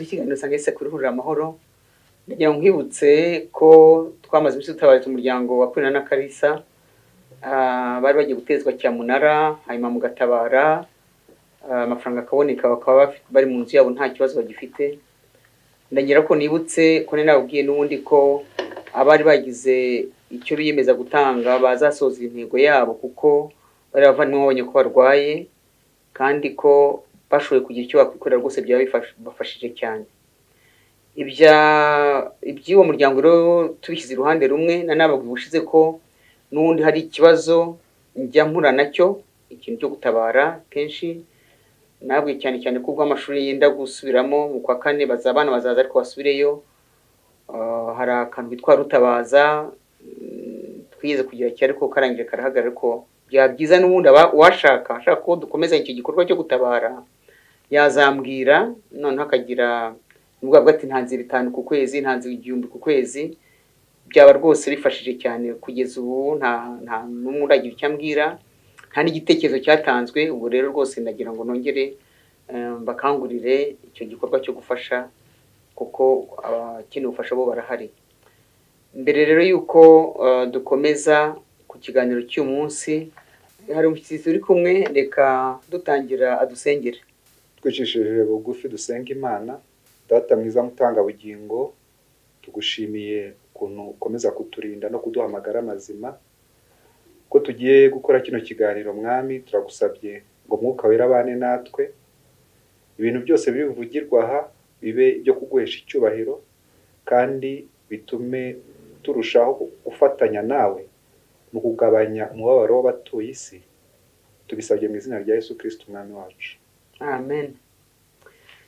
ikiganiro Sange kuri Hurira Amahoro. Ndagira ngo nkwibutse ko twamaze iminsi tutabaritse umuryango wa Kwina na Kalisa, bari bagiye gutezwa cyamunara, hanyuma mugatabara, amafaranga akaboneka, bakaba bari mu nzu yabo nta kibazo bagifite. Ndagira ko nibutse ko nababwiye n'ubundi ko abari bagize icyo biyemeza gutanga bazasoza intego yabo, kuko bari bavanywe babonye ko barwaye kandi ko bashoboye kugira icyo bakwikorera rwose byaba bifashije cyane. Iby'uwo muryango rero tubishyize iruhande rumwe, nanababwiye ubushize ko n'ubundi hari ikibazo njya mpura nacyo, ikintu cyo gutabara kenshi. Nabwiye cyane cyane ko ubwo amashuri yenda gusubiramo mu kwa kane abana bazaza ariko basubireyo. Hari akantu bitwa rutabaza twigeze kugira cyane ariko karangije karahagarara, ariko byaba byiza n'ubundi ashaka ko dukomeza icyo gikorwa cyo gutabara yazambwira, noneho akagira nubwo avuga ati ntanze 5 ku kwezi, ntanze 1000 ku kwezi, byaba rwose bifashije cyane. Kugeza ubu nta n'umwe uragira icyo ambwira, nta n'igitekerezo cyatanzwe. Ubu rero rwose ndagira ngo nongere bakangurire icyo gikorwa cyo gufasha, kuko abakeneye ubufasha bo barahari. Mbere rero yuko dukomeza ku kiganiro cy'uyu munsi, hari umushyitsi turi kumwe, reka dutangira adusengere. Twicishije bugufi dusenga Imana. Data mwiza mutangabugingo, tugushimiye ukuntu ukomeza kuturinda no kuduha amagara mazima, ko tugiye gukora kino kiganiro. Mwami, turagusabye ngo Mwuka Wera abane natwe, ibintu byose bivugirwa aha bibe ibyo kuguhesha icyubahiro, kandi bitume turushaho gufatanya nawe mu kugabanya umubabaro w'abatuye isi. Tubisabye mu izina rya Yesu Kristo umwami wacu, amen.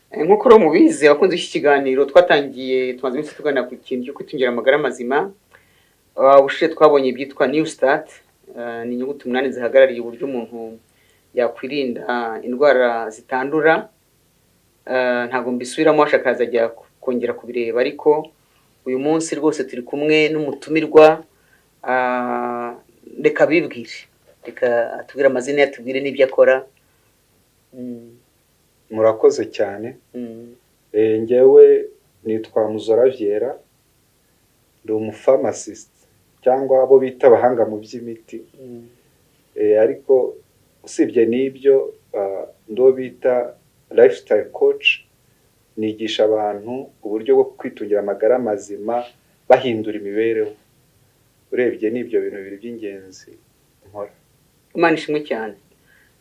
Nk'uko rero mubizi abakunze iki kiganiro, twatangiye tumaze iminsi tugana ku kintu cyo kwitungira amagara mazima. Ubushize twabonye ibyitwa New Start, ni inyuguti 8 zihagarariye uburyo umuntu yakwirinda indwara zitandura. Ntabwo mbisubiramo, ashakaza ajya kongera kubireba, ariko uyu munsi rwose turi kumwe n'umutumirwa. Reka bibwire, reka atubwire amazina, yatubwire n'ibyo akora. Murakoze cyane. Njyewe nitwa Muzora Viera, ndi umupharmacist cyangwa abo bita abahanga mu by'imiti. Ariko usibye n'ibyo, ndo bita lifestyle coach, nigisha abantu uburyo bwo kwitungira amagara mazima bahindura imibereho. Urebye n'ibyo bintu biri by'ingenzi nkora. Imana ishimwe cyane.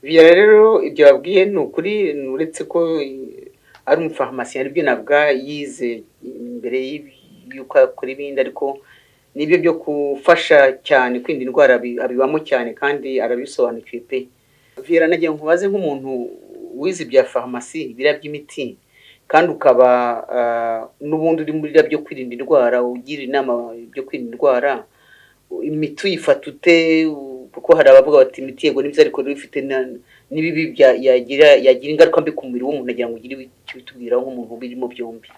Viera rero ibyo babwiye ni ukuri, uretse ko ari umupharmacien aribyo nabwa yize imbere y'uko akora ibindi, ariko nibyo byo gufasha cyane kwirinda indwara abibamo cyane kandi arabisobanukiwe pe. Viera, nagiye nkubaze nk'umuntu wize bya pharmacy, bira by'imiti, kandi ukaba n'ubundi uri muri byo kwirinda indwara, ugira inama byo kwirinda indwara, imiti uyifata ute? Kuko hari abavuga bati imiti yego nibyo, ariko bifite n'ibibi yagira ingaruka mbi ku mubiri w'umuntu. Nagira ngo ugire icyo bitubwiraho nk'umuntu birimo byombi.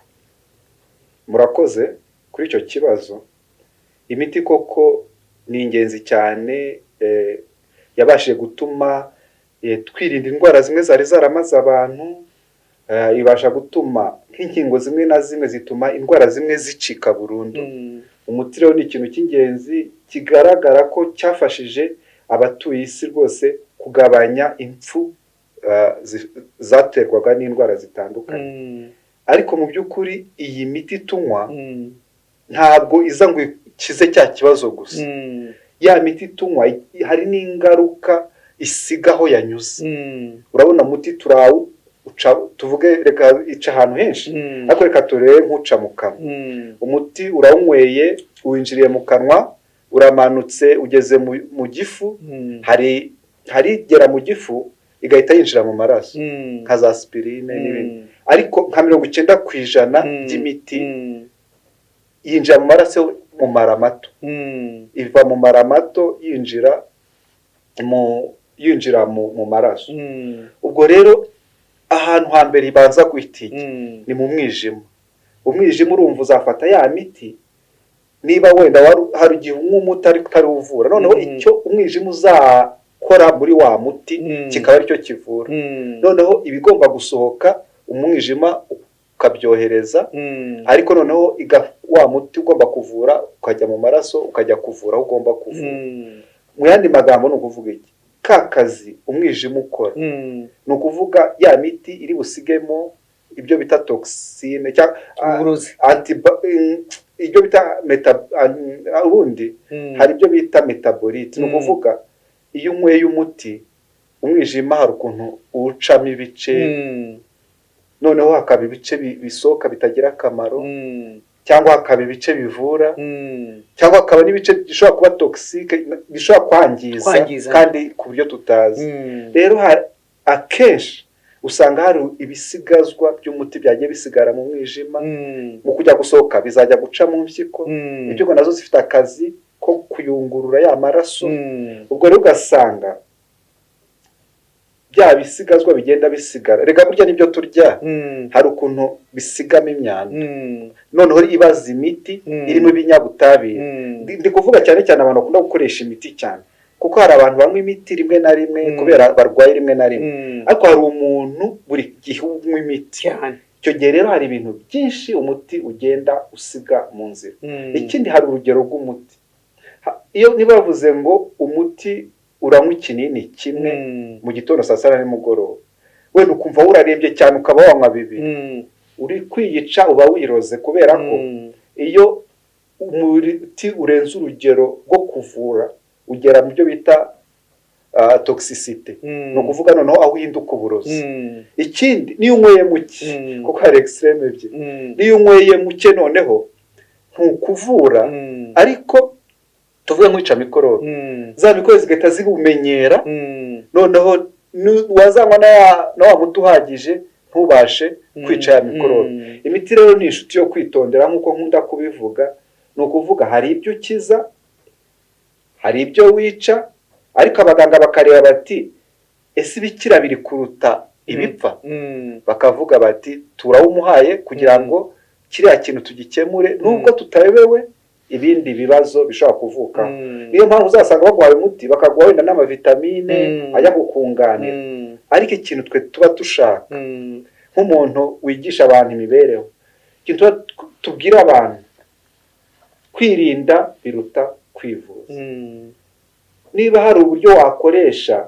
Murakoze kuri icyo kibazo. Imiti koko ni ingenzi cyane, yabashije gutuma twirinda indwara zimwe zari zaramaze abantu, ibasha gutuma nk'inkingo zimwe na zimwe zituma indwara zimwe zicika burundu. Umuti rero ni ikintu cy'ingenzi kigaragara ko cyafashije abatuye isi rwose kugabanya impfu zaterwaga n'indwara zitandukanye. Ariko mu by'ukuri iyi miti tunywa ntabwo iza ngo ikize cya kibazo gusa. Ya miti tunywa hari n'ingaruka isigaho yanyuze. Urabona muti tuvuge reka ica ahantu henshi, ariko reka turebe nk'uca mu kanwa. Umuti urawunyweye, uwinjiriye mu kanwa, uramanutse ugeze mu gifu, hari igera mu gifu igahita yinjira mu maraso, nka za aspirine n'ibindi. Ariko nka 90% by'imiti yinjira mu maraso mu mara mato, iva mu mara mato yinjira mu maraso. Ubwo rero ahantu hambere ibanza kwitinya ni mu mwijima. Umwijima urumva uzafata ya miti, niba wenda hari igihe umuti utari uvura, noneho icyo umwijima uzakora muri wa muti kikaba aricyo kivura. Noneho ibigomba gusohoka umwijima ukabyohereza ariko noneho wa muti ugomba kuvura ukajya mu maraso ukajya kuvura aho ugomba kuvura. Mu yandi magambo ni ukuvuga iki? Ka kazi umwijima ukora ni ukuvuga ya miti iri busigemo ibyo bita toxine cyangwa ibyo bita ubundi hari ibyo bita metabolite. Ni ukuvuga iyo unyweye umuti umwijima hari ukuntu uwucamo ibice noneho hakaba ibice bisohoka bitagira akamaro cyangwa hakaba ibice bivura cyangwa hakaba n'ibice bishobora kuba toxique bishobora kwangiza kandi ku buryo tutazi. Rero akenshi usanga hari ibisigazwa by'umuti byagiye bisigara mu mwijima mu kujya gusohoka bizajya guca mu mpyiko, impyiko nazo zifite akazi ko kuyungurura ya maraso. Ubwo rero ugasanga bya bisigazwa bigenda bisigara, rega burya nibyo turya hari ukuntu bisigamo imyanda noneho ibaza imiti irimo ibinyabutabire. Ndi kuvuga cyane cyane abantu bakunda gukoresha imiti cyane, kuko hari abantu banywa imiti rimwe na rimwe kubera barwaye rimwe na rimwe, ariko hari umuntu buri gihe unywa imiti. Icyo gihe rero hari ibintu byinshi umuti ugenda usiga mu nzira. Ikindi hari urugero rw'umuti, iyo niba bavuze ngo umuti uranywa ikinini kimwe mu gitondo saa sita nimugoroba, wenda ukumva urarembye cyane ukaba wanywa bibiri, uri kwiyica uba wiroze, kubera ko iyo umuti urenze urugero rwo kuvura ugera mu byo bita toxicity, ni ukuvuga noneho aho uhinduka uburozi. Ikindi niyo unyweye muke, kuko hari extreme ebyiri, niyo unyweye muke noneho ntukuvura, ariko tuvuge nkwica mikorobe, za mikorobe zigahita zibumenyera, noneho wazanywa na wa muti uhagije ntubashe kwica ya mikorobe. Imiti rero ni inshuti yo kwitondera nk'uko nkunda kubivuga. Ni ukuvuga hari ibyo ukiza, hari ibyo wica, ariko abaganga bakareba bati ese ibikira biri kuruta ibipfa, bakavuga bati turawumuhaye kugira ngo kiriya kintu tugikemure, nubwo tutayobewe ibindi bibazo bishobora kuvuka. Niyo mpamvu uzasanga baguhaye umuti bakaguha wenda n'amavitamine ajya kukunganira, ariko ikintu twe tuba dushaka nk'umuntu wigisha abantu imibereho, ikintu tubwira abantu kwirinda biruta kwivuza. Niba hari uburyo wakoresha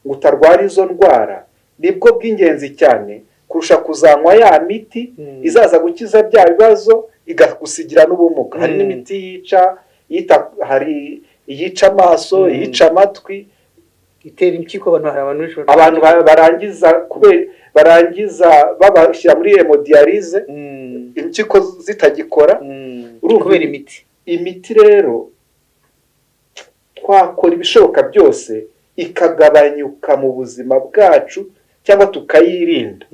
ngo utarwara izo ndwara, nibwo bw'ingenzi cyane kurusha kuzanywa ya miti izaza gukiza bya bibazo igagusigira n'ubumuga. Hari n'imiti yica, hari iyica amaso, iyica amatwi, itera impyiko. abantu barangiza babashyira muri hemodialize, impyiko zitagikora kubera imiti. Rero twakora ibishoboka byose ikagabanyuka mu buzima bwacu cyangwa tukayirinda,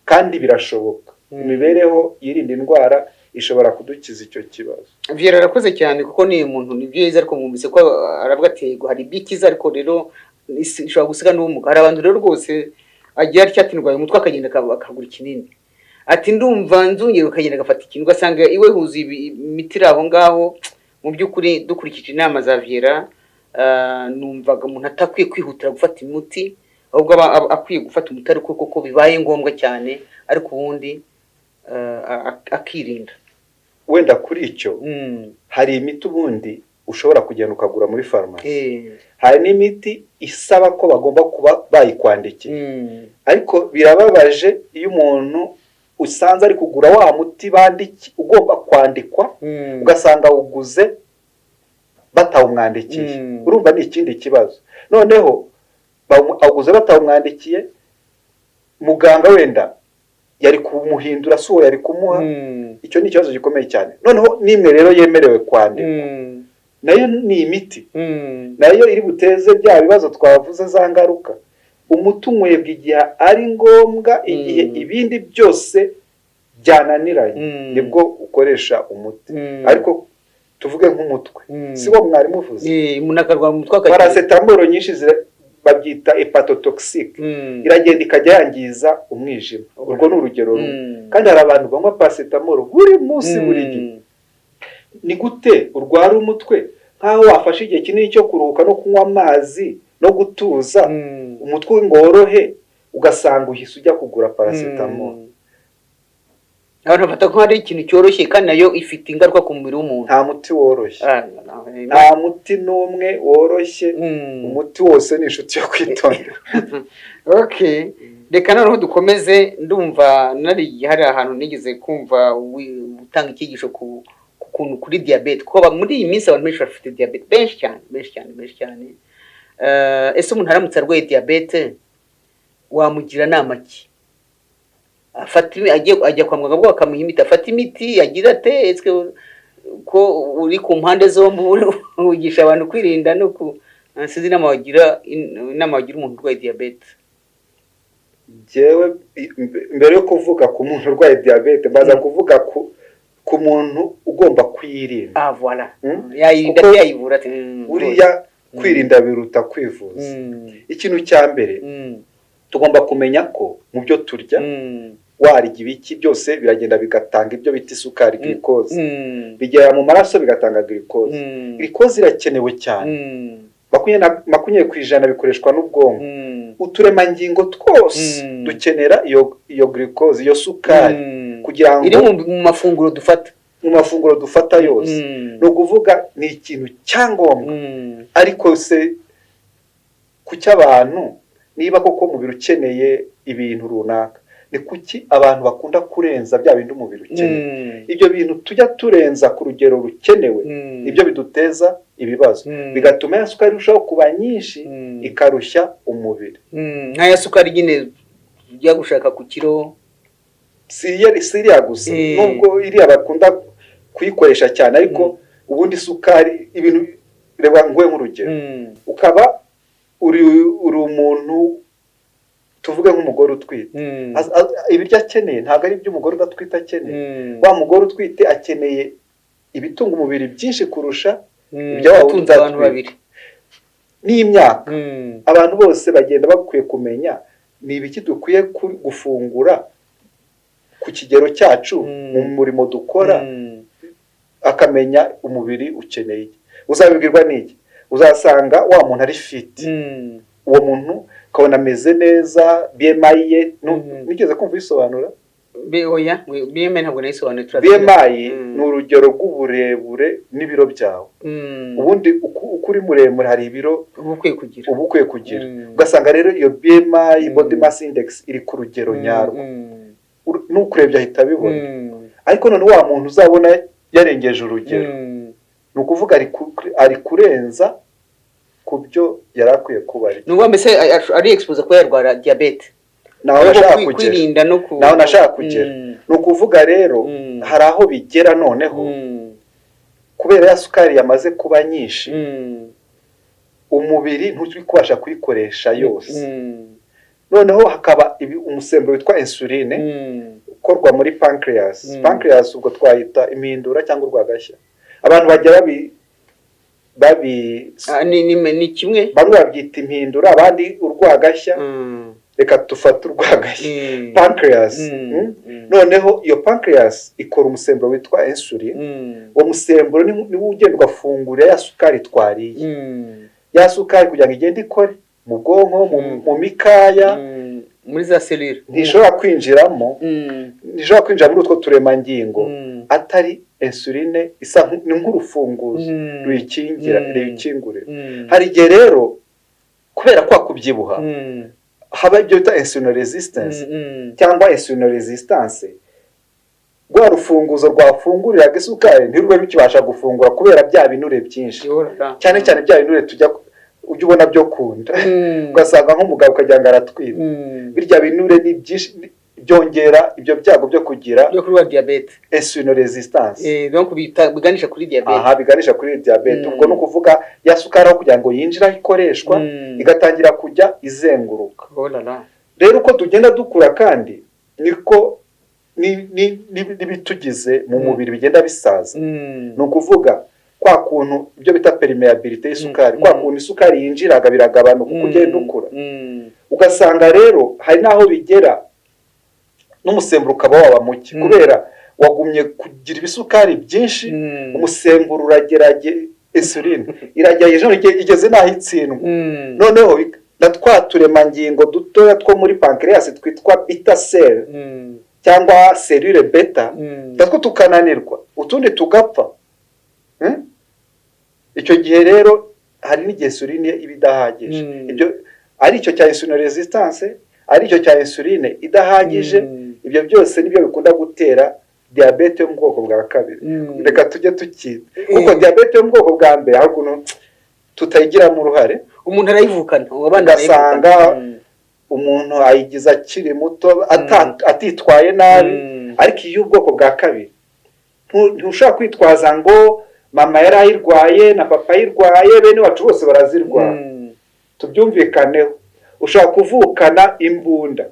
kandi birashoboka. Imibereho yirinda indwara ishobora kudukiza icyo kibazo. Vyera arakoze cyane, kuko ni umuntu ni byiza, ariko mwumvise ko aravuga ati hari bikiza, ariko rero ishobora gusiga n'ubumuga. Hari abantu rero rwose agiye aryatindwaye umutwe akagenda akagura ikinini, ati ndumva nzungera, ukagenda agafata ikintu ugasanga iwe huzuye imiti aho ngaho. Mu by'ukuri dukurikije inama za Vyera, numvaga umuntu atakwiye kwihutira gufata umuti, ahubwo akwiye gufata umuti ariko kuko bibaye ngombwa cyane, ariko ubundi akirinda. Wenda kuri icyo hari imiti ubundi ushobora kugenda ukagura muri farumasi, hari n'imiti isaba ko bagomba kuba bayikwandikiye, ariko birababaje iyo umuntu usanze ari kugura wa muti ugomba kwandikwa, ugasanga uguze batawumwandikiye. Urumva ni ikindi kibazo. Noneho aguze batawumwandikiye, muganga wenda yari kumuhindura, si uwo yari kumuha. Icyo ni ikibazo gikomeye cyane. Noneho nimwe rero yemerewe kwandikwa, nayo ni imiti, nayo iri buteze bya bibazo twavuze, za ngaruka. Umuti unywebwa igihe ari ngombwa, igihe ibindi byose byananiranye nibwo ukoresha umuti. Ariko tuvuge nk'umutwe, si wo mwari muvuze, paracetamol nyinshi babyita hepatotoxique, iragenda ikajya yangiza umwijima. Urwo ni urugero rumwe. Kandi hari abantu banywa paracetamol buri munsi buri gihe. Ni gute urwara umutwe nkaho wafashe igihe kinini cyo kuruhuka no kunywa amazi no gutuza, umutwe ngo worohe, ugasanga uhise ujya kugura paracetamol? abantu bafata ko hari ikintu cyoroshye kandi nayo ifite ingaruka ku mubiri w'umuntu. nta muti woroshye, no. nta muti n'umwe woroshye. Umuti wose ni inshuti yo kwitondera. Okay, reka noneho dukomeze. Ndumva hari ahantu nigeze kumva utanga icyigisho ku kuntu kuri diabete, kuko muri iyi minsi abantu benshi bafite diabete, benshi cyane. Ese umuntu aramutse arwaye diabete wamugira nama ki? Ajya kwa muganga bwo bakamuha imiti, afata imiti yagira ate? Ko uri ku mpande zombi wigisha abantu kwirinda no sinzi inama wagira umuntu urwaye diabete. Jewe mbere yo kuvuga ku muntu urwaye diabete baza kuvuga ku muntu ugomba kwirinda. Voilà. Yayirinda yayivura ati buriya kwirinda biruta kwivuza. Ikintu cya mbere tugomba kumenya ko mu byo turya warya ibiki byose biragenda bigatanga ibyo bita isukari, glucose, bigera mu maraso bigatanga glucose. Glucose irakenewe cyane, 20% bikoreshwa n'ubwonko. Uturemangingo twose dukenera iyo glucose, iyo sukari, kugira ngo iri mu mafunguro dufata yose. No kuvuga ni ikintu cyangombwa. Ariko se ku cy'abantu niba koko umubiri ukeneye ibintu runaka, ni kuki abantu bakunda kurenza bya bindi umubiri ukeneye? Ibyo bintu tujya turenza ku rugero rukenewe, ibyo biduteza ibibazo, bigatuma ya sukari irushaho kuba nyinshi, ikarushya umubiri. Nk'aya sukari nyine ujya gushaka ku kiro, siriya gusa, nubwo iriya bakunda kuyikoresha cyane, ariko ubundi sukari ibintu reba nguwe nk'urugero, ukaba uri umuntu tuvuge nk'umugore utwite, ibiryo akeneye ntabwo ari iby'umugore udatwite akeneye. Wa mugore utwite akeneye ibitunga umubiri byinshi kurusha ibyo watunze abantu babiri. N'imyaka abantu bose bagenda bakwiye kumenya ni ibiki dukwiye gufungura ku kigero cyacu mu murimo dukora, akamenya umubiri ukeneye. Uzabibwirwa n'iki? Uzasanga wa muntu ari fit, uwo muntu ukabona ameze neza, BMI ye nigeze kumva bisobanura. BMI ntabwo nayisobanura. BMI ni urugero rw'uburebure n'ibiro byawe. Ubundi uko uri muremure hari ibiro uba ukwiye kugira. Ugasanga rero iyo BMI, body mass index, iri ku rugero nyarwo, n'ukurebye ahita abibona. Ariko none wa muntu uzabona yarengeje urugero, ni ukuvuga ari kurenza ku byo yari akwiye kuba ari. N'ubwo mbese ari expose ko yarwara diabete. Naho nashaka kugera. Ni ukuvuga rero hari aho bigera noneho, kubera ya sukari yamaze kuba nyinshi, umubiri nturi kubasha kuyikoresha yose. Noneho hakaba umusemburo witwa insuline ukorwa muri pancreas. Pancreas ubwo twayita impindura cyangwa urwagashya. Abantu bajya ni kimwe, bamwe babyita impindura, abandi urwagashya. Reka tufate urwagashya, pancreas. Noneho iyo pancreas ikora umusemburo witwa insuline. Uwo musemburo niwo ugenda ugafungura ya sukari twariye. Ya sukari kugira ngo igende ikore mu bwonko, mu mikaya, muri za selire, ntishobora kwinjiramo muri utwo turemangingo atari insuline. Isa nk'urufunguzo ruyikingurira. Hari igihe rero kubera kwa kubyibuha haba ibyo bita insulin resistance cyangwa insulin resistance. Rwa rufunguzo rwafunguriraga isukari ntirube rukibasha gufungura kubera bya binure byinshi, cyane cyane bya binure ujya ubona byo kunda. Ugasanga nk'umugabo ukagira ngo aratwite, birya binure ni byinshi, byongera ibyo byago byo kugira diabete, insulin resistance. Donc biganisha kuri diabete. Biganisha kuri diabete. Ubwo no kuvuga ya sukari aho kugira ngo yinjira ikoreshwa, igatangira kujya izenguruka. Rero uko tugenda dukura kandi niko n'ibitugize mu mubiri bigenda bisaza. Ni ukuvuga kwa kuntu ibyo bita permeabilité y'isukari, kwa kuntu isukari yinjiraga biragabanuka uko ugenda ukura. Ugasanga rero hari naho bigera n'umusemburo ukaba waba muke, kubera wagumye kugira ibisukari byinshi. Umusemburo uragerage, insuline iragerageje igeze naho itsindwa. Noneho na twa turemangingo dutoya two muri pancreas twitwa beta cell cyangwa selule beta natwo tukananirwa utundi tugapfa. Icyo gihe rero hari n'igihe insuline iba idahagije. Ibyo ari icyo cya insulin resistance, ari icyo cya insuline idahagije, ibyo byose nibyo bikunda gutera diyabete yo mu bwoko bwa kabiri. Reka tujye tukita kuko diyabete yo mu bwoko bwa mbere hari ukuntu tutayigiramo uruhare. Umuntu arayivukana, ugasanga umuntu ayigiza akiri muto atitwaye nabi, ariko iyo ubwoko bwa kabiri ntushobora kwitwaza ngo mama yari ayirwaye na papa ayirwaye, bene wacu bose barazirwara. Tubyumvikaneho, ushobora kuvukana imbunda,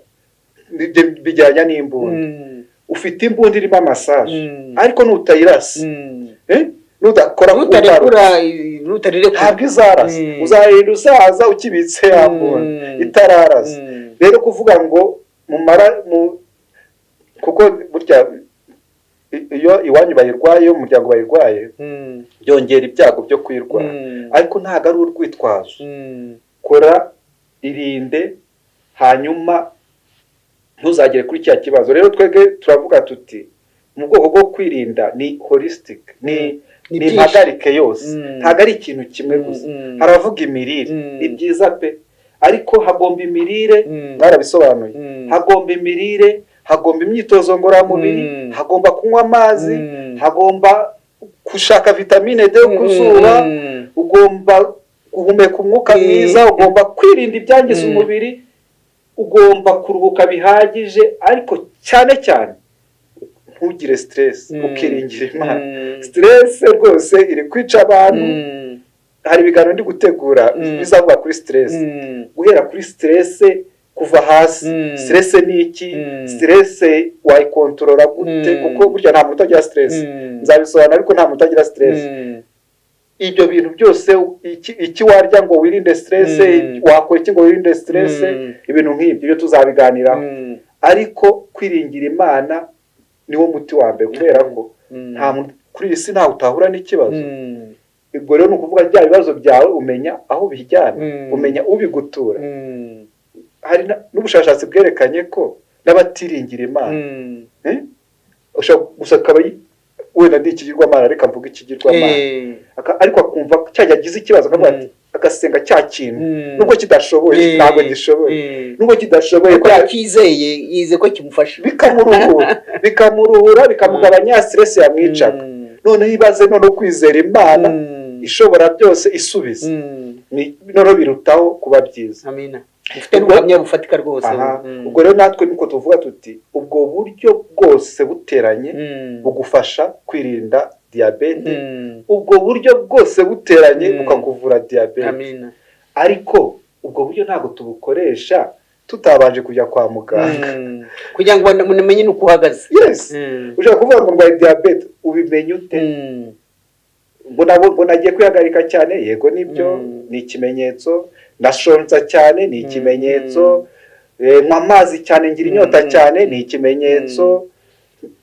bijyanye n'imbunda. Ufite imbunda irimo amasaje, ariko nutayirasa, nudakora ntabwo izarasa, uzarinda usaza ukibitse ya mbunda itararasa. Rero kuvuga ngo kuko burya iyo iwanyu bayirwaye, umuryango bayirwaye, byongera ibyago byo kwirwara, ariko ntabwo ari urwitwazo. Kora, irinde, hanyuma ntuzagere kuri cya kibazo. Rero twebwe turavuga tuti mu bwoko bwo kwirinda ni holistic, ni impagarike yose, ntabwo ari ikintu kimwe gusa. Haravuga imirire, ni byiza pe, ariko hagomba imirire, barabisobanuye, hagomba imirire, hagomba imyitozo ngororamubiri, hagomba kunywa amazi, hagomba gushaka vitamine D ku zuba, ugomba guhumeka umwuka mwiza, ugomba kwirinda ibyangiza umubiri, ugomba kuruhuka bihagije, ariko cyane cyane ntugire stress, ukiringira Imana. Stress rwose iri kwica abantu. Hari ibiganiro ndi gutegura bizavuga kuri stress, guhera kuri stress kuva hasi. Stress ni iki? Stress wayikontorora gute? Kuko burya nta muntu utagira stress, nzabisobanura, ariko nta muntu utagira stress. Ibyo bintu byose, iki warya ngo wirinde stress, wakora iki ngo wirinde stress, ibintu nk'ibyo byo tuzabiganiraho. Ariko kwiringira Imana niwo muti wa mbere, kubera ko nta muntu kuri isi ntawe utahura n'ikibazo. Ubwo rero ni ukuvuga bya bibazo byawe umenya aho bijyana, umenya ubigutura. Hari n'ubushakashatsi bwerekanye ko n'abatiringira Imana, ushobora gusa akaba wenda ndi ikigirwamana, reka mvuga ikigirwamana, ariko akumva cyajya agize ikibazo akavuga ati agasenga cya kintu nubwo kidashoboye, ntabwo gishoboye, nubwo kidashoboye ko yakizeye, yize ko kimufasha, bikamuruhura, bikamugabanya stress yamwicaga. Noneho ibaze no kwizera Imana ishobora byose isubiza, noneho birutaho kuba byiza. Amina. Ufite n'ubuhamya bufatika rwose. Ubwo rero natwe niko tuvuga tuti ubwo buryo bwose buteranye bugufasha kwirinda diyabete, ubwo buryo bwose buteranye bukakuvura diyabete. Amina. Ariko ubwo buryo ntabwo tubukoresha tutabanje kujya kwa muganga, kugira ngo mumenye nuko uhagaze. Yes. Ushaka kuvuga ngo ndwaye diyabete, ubimenye ute? Ngo nagiye kwihagarika cyane, yego nibyo, ni ikimenyetso. Ndashonza cyane, ni ikimenyetso. Nywa amazi cyane, ngira inyota cyane, ni ikimenyetso.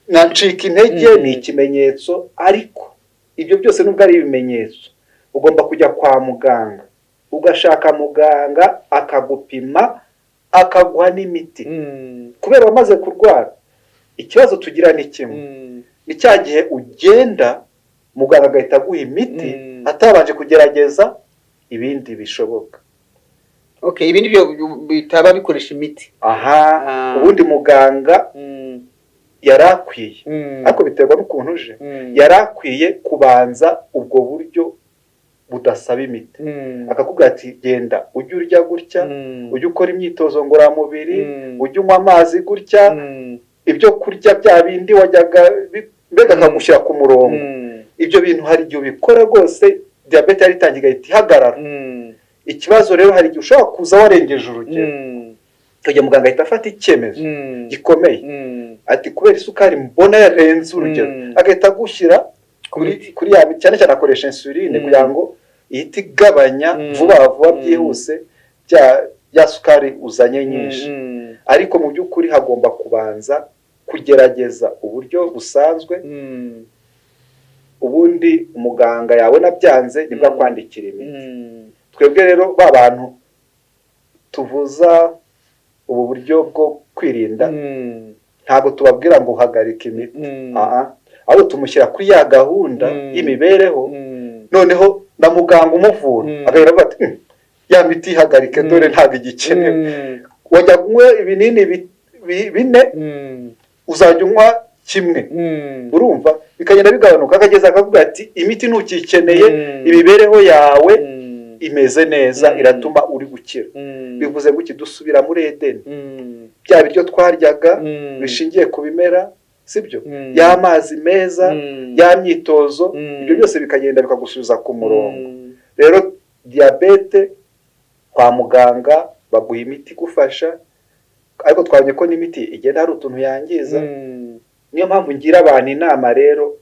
Ncika intege, ni ikimenyetso. Ariko ibyo byose nubwo ari ibimenyetso, ugomba kujya kwa muganga, ugashaka muganga akagupima, akaguha n'imiti. Kubera wamaze kurwara, ikibazo tugira ni kimwe, ni cya gihe ugenda muganga agahita aguha imiti atabanje kugerageza ibindi bishoboka. Okay, ibindi byo bitaba bikoresha imiti. Ubundi muganga yarakwiye, ariko biterwa n'ukuntu uje, yarakwiye kubanza ubwo buryo budasaba imiti. Akakubwira ati genda ujye urya gutya, ujye ukora imyitozo ngororamubiri, ujye unywa amazi gutya, ibyo kurya bya bindi wajyaga mbega akagushyira ku murongo. Ibyo bintu hari igihe ubikora rwose diyabete yari itangiye igahita ihagarara. Ikibazo rero hari igihe ushobora kuza warengeje urugero, ukajya muganga ahita afata icyemezo gikomeye, ati kubera isukari mbona yarenze urugero, agahita agushyira kuri ya miti, cyane cyane akoresha insuline kugira ngo ihite igabanya vuba vuba byihuse ya sukari uzanye nyinshi. Ariko mu by'ukuri hagomba kubanza kugerageza uburyo busanzwe, ubundi umuganga yabona byanze nibwo akwandikira imiti. Twebwe rero ba bantu tuvuza ubu buryo bwo kwirinda ntabwo tubabwira ngo uhagarike imiti, ahubwo tumushyira kuri ya gahunda y'imibereho, noneho na muganga umuvura agahera avuga ati ya miti ihagarike dore ntabwo igikenewe, wajya kunywa ibinini 4 uzajya unywa kimwe, urumva bikagenda bigabanuka, akageza akavuga ati imiti ntukikeneye, imibereho yawe imeze neza iratuma uri gukira. Bivuze ngo iki dusubira muri Edeni, bya biryo twaryaga bishingiye ku bimera, sibyo, y'amazi meza, ya myitozo, ibyo byose bikagenda bikagusubiza ku murongo. Rero diyabete kwa muganga baguha imiti igufasha, ariko twabonye ko n'imiti igenda hari utuntu yangiza. Niyo mpamvu ngira abantu inama rero,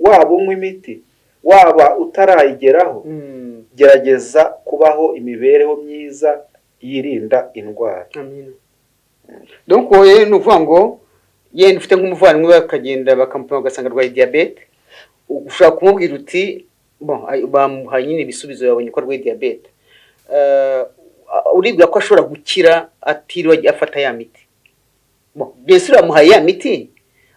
waba unywa imiti waba utarayigeraho, gerageza kubaho imibereho myiza yirinda indwara. Donc wowe nuvuga ngo yenda ufite nk'umuvandimwe bakagenda bakamupima bagasanga arwaye diyabete, ushaka kumubwira uti bamuhaye nyine ibisubizo yabonye ko arwaye diyabete, uribwira ko ashobora gukira atiriwe afata ya miti? Mbese uramuhaye ya miti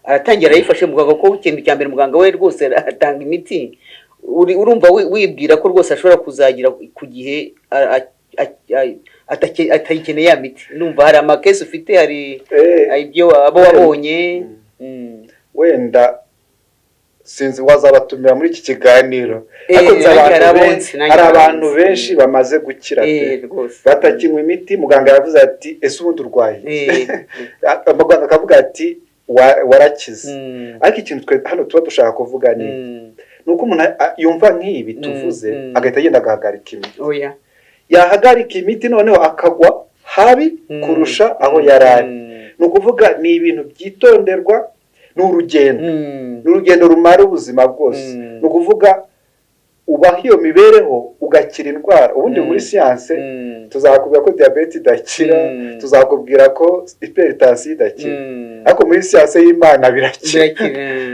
aratangira ayifashe, muganga ko ikintu cya mbere muganga we rwose atanga imiti, urumva wibwira ko rwose ashobora kuzagira ku gihe atayikeneye ya miti? Numva hari amakesi ufite, hari ibyo abo wabonye. Wenda sinzi wazabatumira muri iki kiganiro, ariko hari abantu benshi bamaze gukira batakinywa imiti. Muganga yavuze ati ese ubundi urwaye? Muganga akavuga ati warakize. Ariko ikintu twe hano tuba dushaka kuvuga ni uko umuntu yumva nk'ibi tuvuze agahita agenda agahagarika imiti. Yahagarika imiti noneho akagwa habi kurusha aho yarari. Ni ukuvuga ni ibintu byitonderwa, ni urugendo rumara ubuzima bwose. Ni ukuvuga ubaho iyo mibereho ugakira indwara. Ubundi muri siyanse tuzakubwira ko diyabete idakira, tuzakubwira ko hypertension idakira, ariko muri siyanse y'Imana birakira.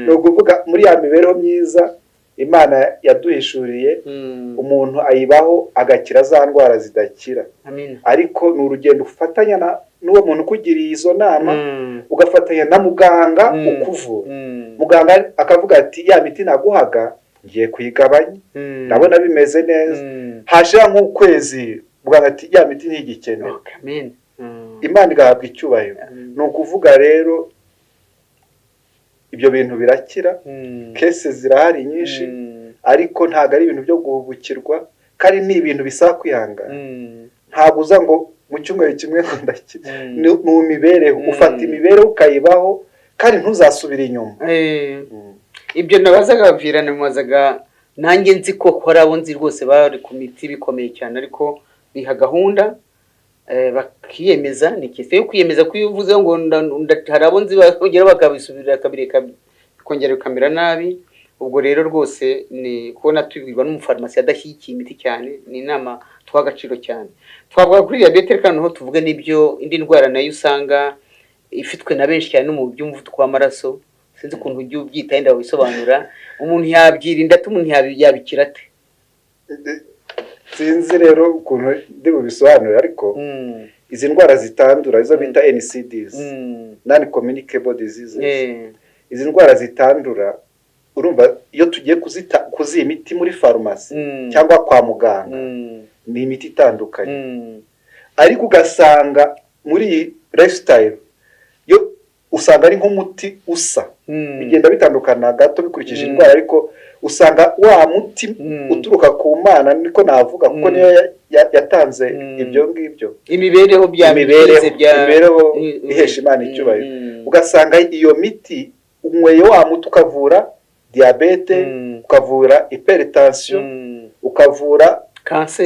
Ni ukuvuga muri ya mibereho myiza Imana yaduhishuriye, umuntu ayibaho agakira za ndwara zidakira. Ariko ni urugendo ufatanya n'uwo muntu ukugiriye izo nama, ugafatanya na muganga ukuvura. Muganga akavuga ati ya miti naguhaga ngiye kuyigabanya, ndabona bimeze neza. Hashira nk'ukwezi muganga ati ya miti ntigikenewe. Imana igahabwa icyubahiro. Ni ukuvuga rero ibyo bintu birakira, kese zirahari nyinshi, ariko ntabwo ari ibintu byo guhubukirwa, kandi ni ibintu bisaba kwihangana. Ntabwo uza ngo mu cyumweru kimwe ngo ndakira. Ni mu mibereho, ufata imibereho ukayibaho, kandi ntuzasubire inyuma. Ibyo nabazaga bavirana mumazaga, nanjye nzi ko hari abo nzi rwose bari ku miti bikomeye cyane, ariko biha gahunda bakiyemeza. Ni kese yo kwiyemeza kuyuvuze ngo hari abo nzi bakongera bakabisubirira kabireka kongera bikamera nabi. Ubwo rero rwose ni kubona tubibwirwa n'umufarumasi adashyigikiye imiti cyane, ni inama twagaciro cyane. Twavuga kuri diyabete kandi ho tuvuge n'ibyo indi ndwara nayo usanga ifitwe na benshi cyane, no mu by'umuvuduko w'amaraso. Sinzi ukuntu ujye ubyita yenda wisobanura, umuntu yabyirinda ate, umuntu yabikira ate? Sinzi rero ukuntu ndi bubisobanure, ariko izi ndwara zitandura izo bita NCDs, non communicable diseases, izi ndwara zitandura, urumva iyo tugiye kuziha imiti muri farumasi cyangwa kwa muganga, ni imiti itandukanye. Ariko ugasanga muri lifestyle yo usanga ari nk'umuti usa, bigenda bitandukana gato bikurikije indwara, ariko usanga wa muti uturuka ku Mana, niko navuga, kuko niyo yatanze ibyo ngibyo, imibereho ihesha Imana icyubahiro. Ugasanga iyo miti unyweye wa muti ukavura diyabete, ukavura hypertension, ukavura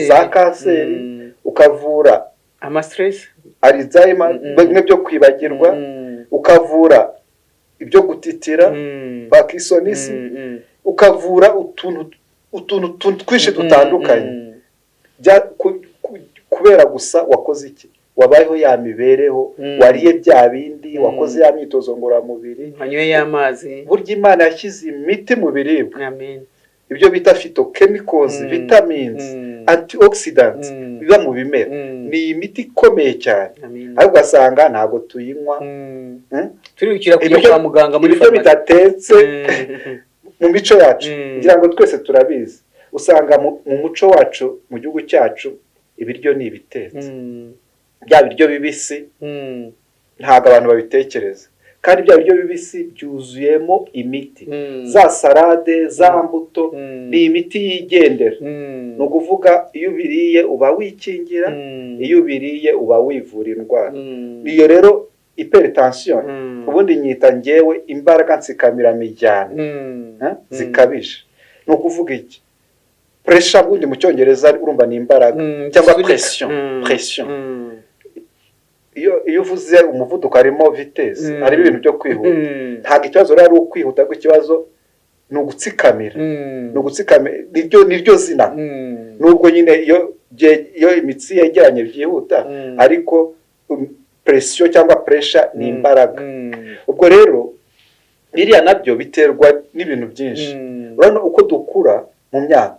za kanseri, ukavura amastress, Alzheimer, bimwe byo kwibagirwa, ukavura ibyo gutitira, Parkinsonism, ukavura utuntu twinshi dutandukanye, kubera gusa wakoze iki? Wabayeho ya mibereho, wariye bya bindi, wakoze ya myitozo ngororamubiri, wanyoye y'amazi. Burya Imana yashyize imiti mu biribwa, ibyo bita phytochemicals, vitamins, antioxidants biba mu bimera. Ni imiti ikomeye cyane, ariko ugasanga ntabwo tuyinywa. Turibukira kujya kwa muganga muri ibiryo bidatetse mu mico yacu, ngira ngo twese turabizi. Usanga mu muco wacu, mu gihugu cyacu, ibiryo ni ibitetse. Bya biryo bibisi ntabwo abantu babitekereza, kandi bya biryo bibisi byuzuyemo imiti. Za salade, za mbuto, ni imiti yigendera. Ni ukuvuga iyo ubiriye uba wikingira, iyo ubiriye uba wivura indwara. Iyo rero hypertension ubundi nyita ngewe imbaraga nsikamiramijyana zikabije. Ni ukuvuga iki? Pressure ubundi mu cyongereza urumva ni imbaraga cyangwa pression. Iyo uvuze umuvuduko harimo vitesse, hari ibintu byo kwihuta. Ntabwo ikibazo rero ari ukwihuta, ariko ikibazo ni ugutsikamira. Ni ugutsikamira, niryo zina. Nubwo nyine iyo imitsi yegeranye byihuta, ariko pressure cyangwa pressure ni imbaraga. Ubwo rero biriya nabyo biterwa n'ibintu byinshi. Urabona uko dukura mu myaka,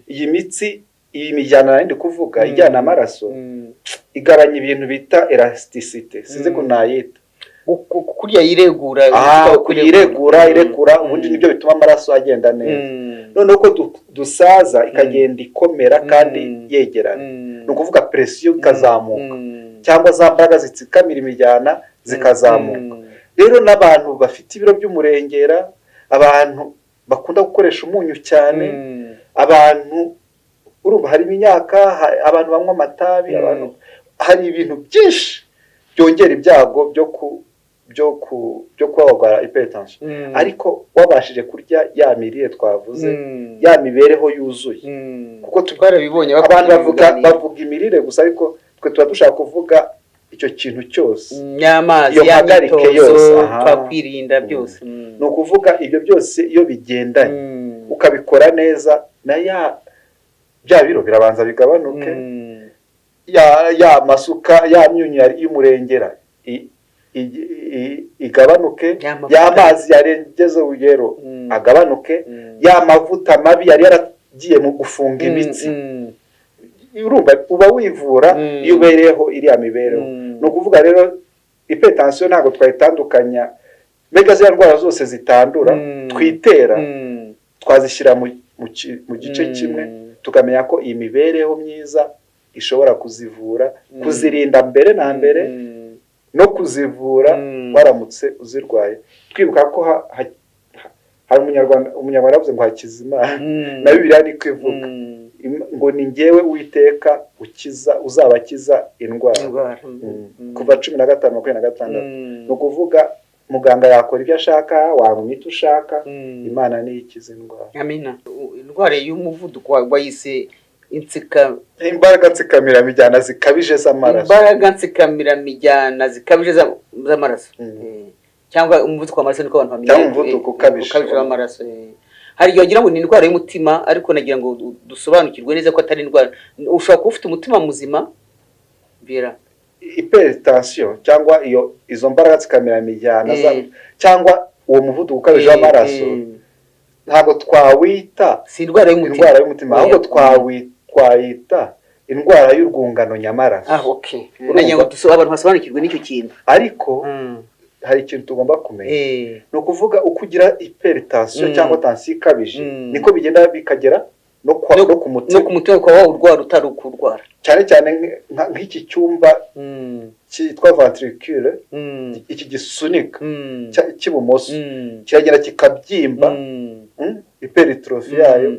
iyi mitsi, iyi mijyana nandi kuvuga ijyana amaraso, igabanya ibintu bita elasticity. Sinzi ko nayita kurya yiregura. Irekura ubundi nibyo bituma amaraso agenda neza. Noneho ko dusaza ikagenda ikomera kandi yegerana. Ni ukuvuga presiyo ikazamuka, cyangwa za mbaraga zitsikamira imijyana zikazamuka. Rero n'abantu bafite ibiro by'umurengera, abantu bakunda gukoresha umunyu cyane, abantu urumva hari imyaka, abantu banywa amatabi, abantu hari ibintu byinshi byongera ibyago byo kuba hypertension. Ariko wabashije kurya ya mirire twavuze, ya mibereho yuzuye, kuko twarabibonye abantu bavuga imirire gusa, ariko twe tuba dushaka kuvuga icyo kintu cyose, nyamazi y'amarike yose twakwirinda byose. Ni ukuvuga ibyo byose iyo bigendanye ukabikora neza, na bya biro birabanza bigabanuke, ya masuka, ya myunyu y'umurengera igabanuke, ya mazi yarengeze urugero agabanuke, ya mavuta mabi yari yaragiye mu gufunga imitsi. Urumva uba wivura iyo ubereyeho iriya mibereho. Ni ukuvuga rero hypertension ntabwo twayitandukanya, mbega ziriya ndwara zose zitandura twitera twazishyira mu gice kimwe, tukamenya ko iyi mibereho myiza ishobora kuzivura, kuzirinda mbere na mbere, no kuzivura waramutse uzirwaye. Twibuka ko hari umunyarwanda yavuze ngo Hakizimana, na Bibiliya niko ivuga ngo ni ngewe Uwiteka uzabakiza indwara. Kuva 15:26. Ni ukuvuga muganga yakora ibyo ashaka, wanywa imiti ushaka, Imana niyo ikiza indwara. Amina. Indwara y'umuvuduko wayise imbaraga nsikamiramijyana zikabije z'amaraso. Imbaraga nsikamiramijyana zikabije z'amaraso. Cyangwa umuvuduko w'amaraso, niko abantu bamenya. Cyangwa umuvuduko ukabije w'amaraso. Hari igihe wagira ngo ni indwara y'umutima, ariko nagira ngo dusobanukirwe neza ko atari indwara. Ushobora kuba ufite umutima muzima bira hypertension cyangwa izo mbaraga nsikamiramijyana cyangwa uwo muvuduko ukabije w'amaraso, ntabwo twawita si indwara y'umutima, ahubwo twayita indwara y'urwungano nyamaraso. Okay. Nagira ngo abantu basobanukirwe n'icyo kintu. Ariko hari ikintu tugomba kumenya. Ni ukuvuga uko ugira hypertension cyangwa tension ikabije, niko bigenda bikagera no ku mutima. No ku mutima kwa urwara utari ukurwara. Cyane cyane nk'iki cyumba cyitwa ventricule, iki gisunika cy'ibumoso kiragera kikabyimba, hypertrophy yayo.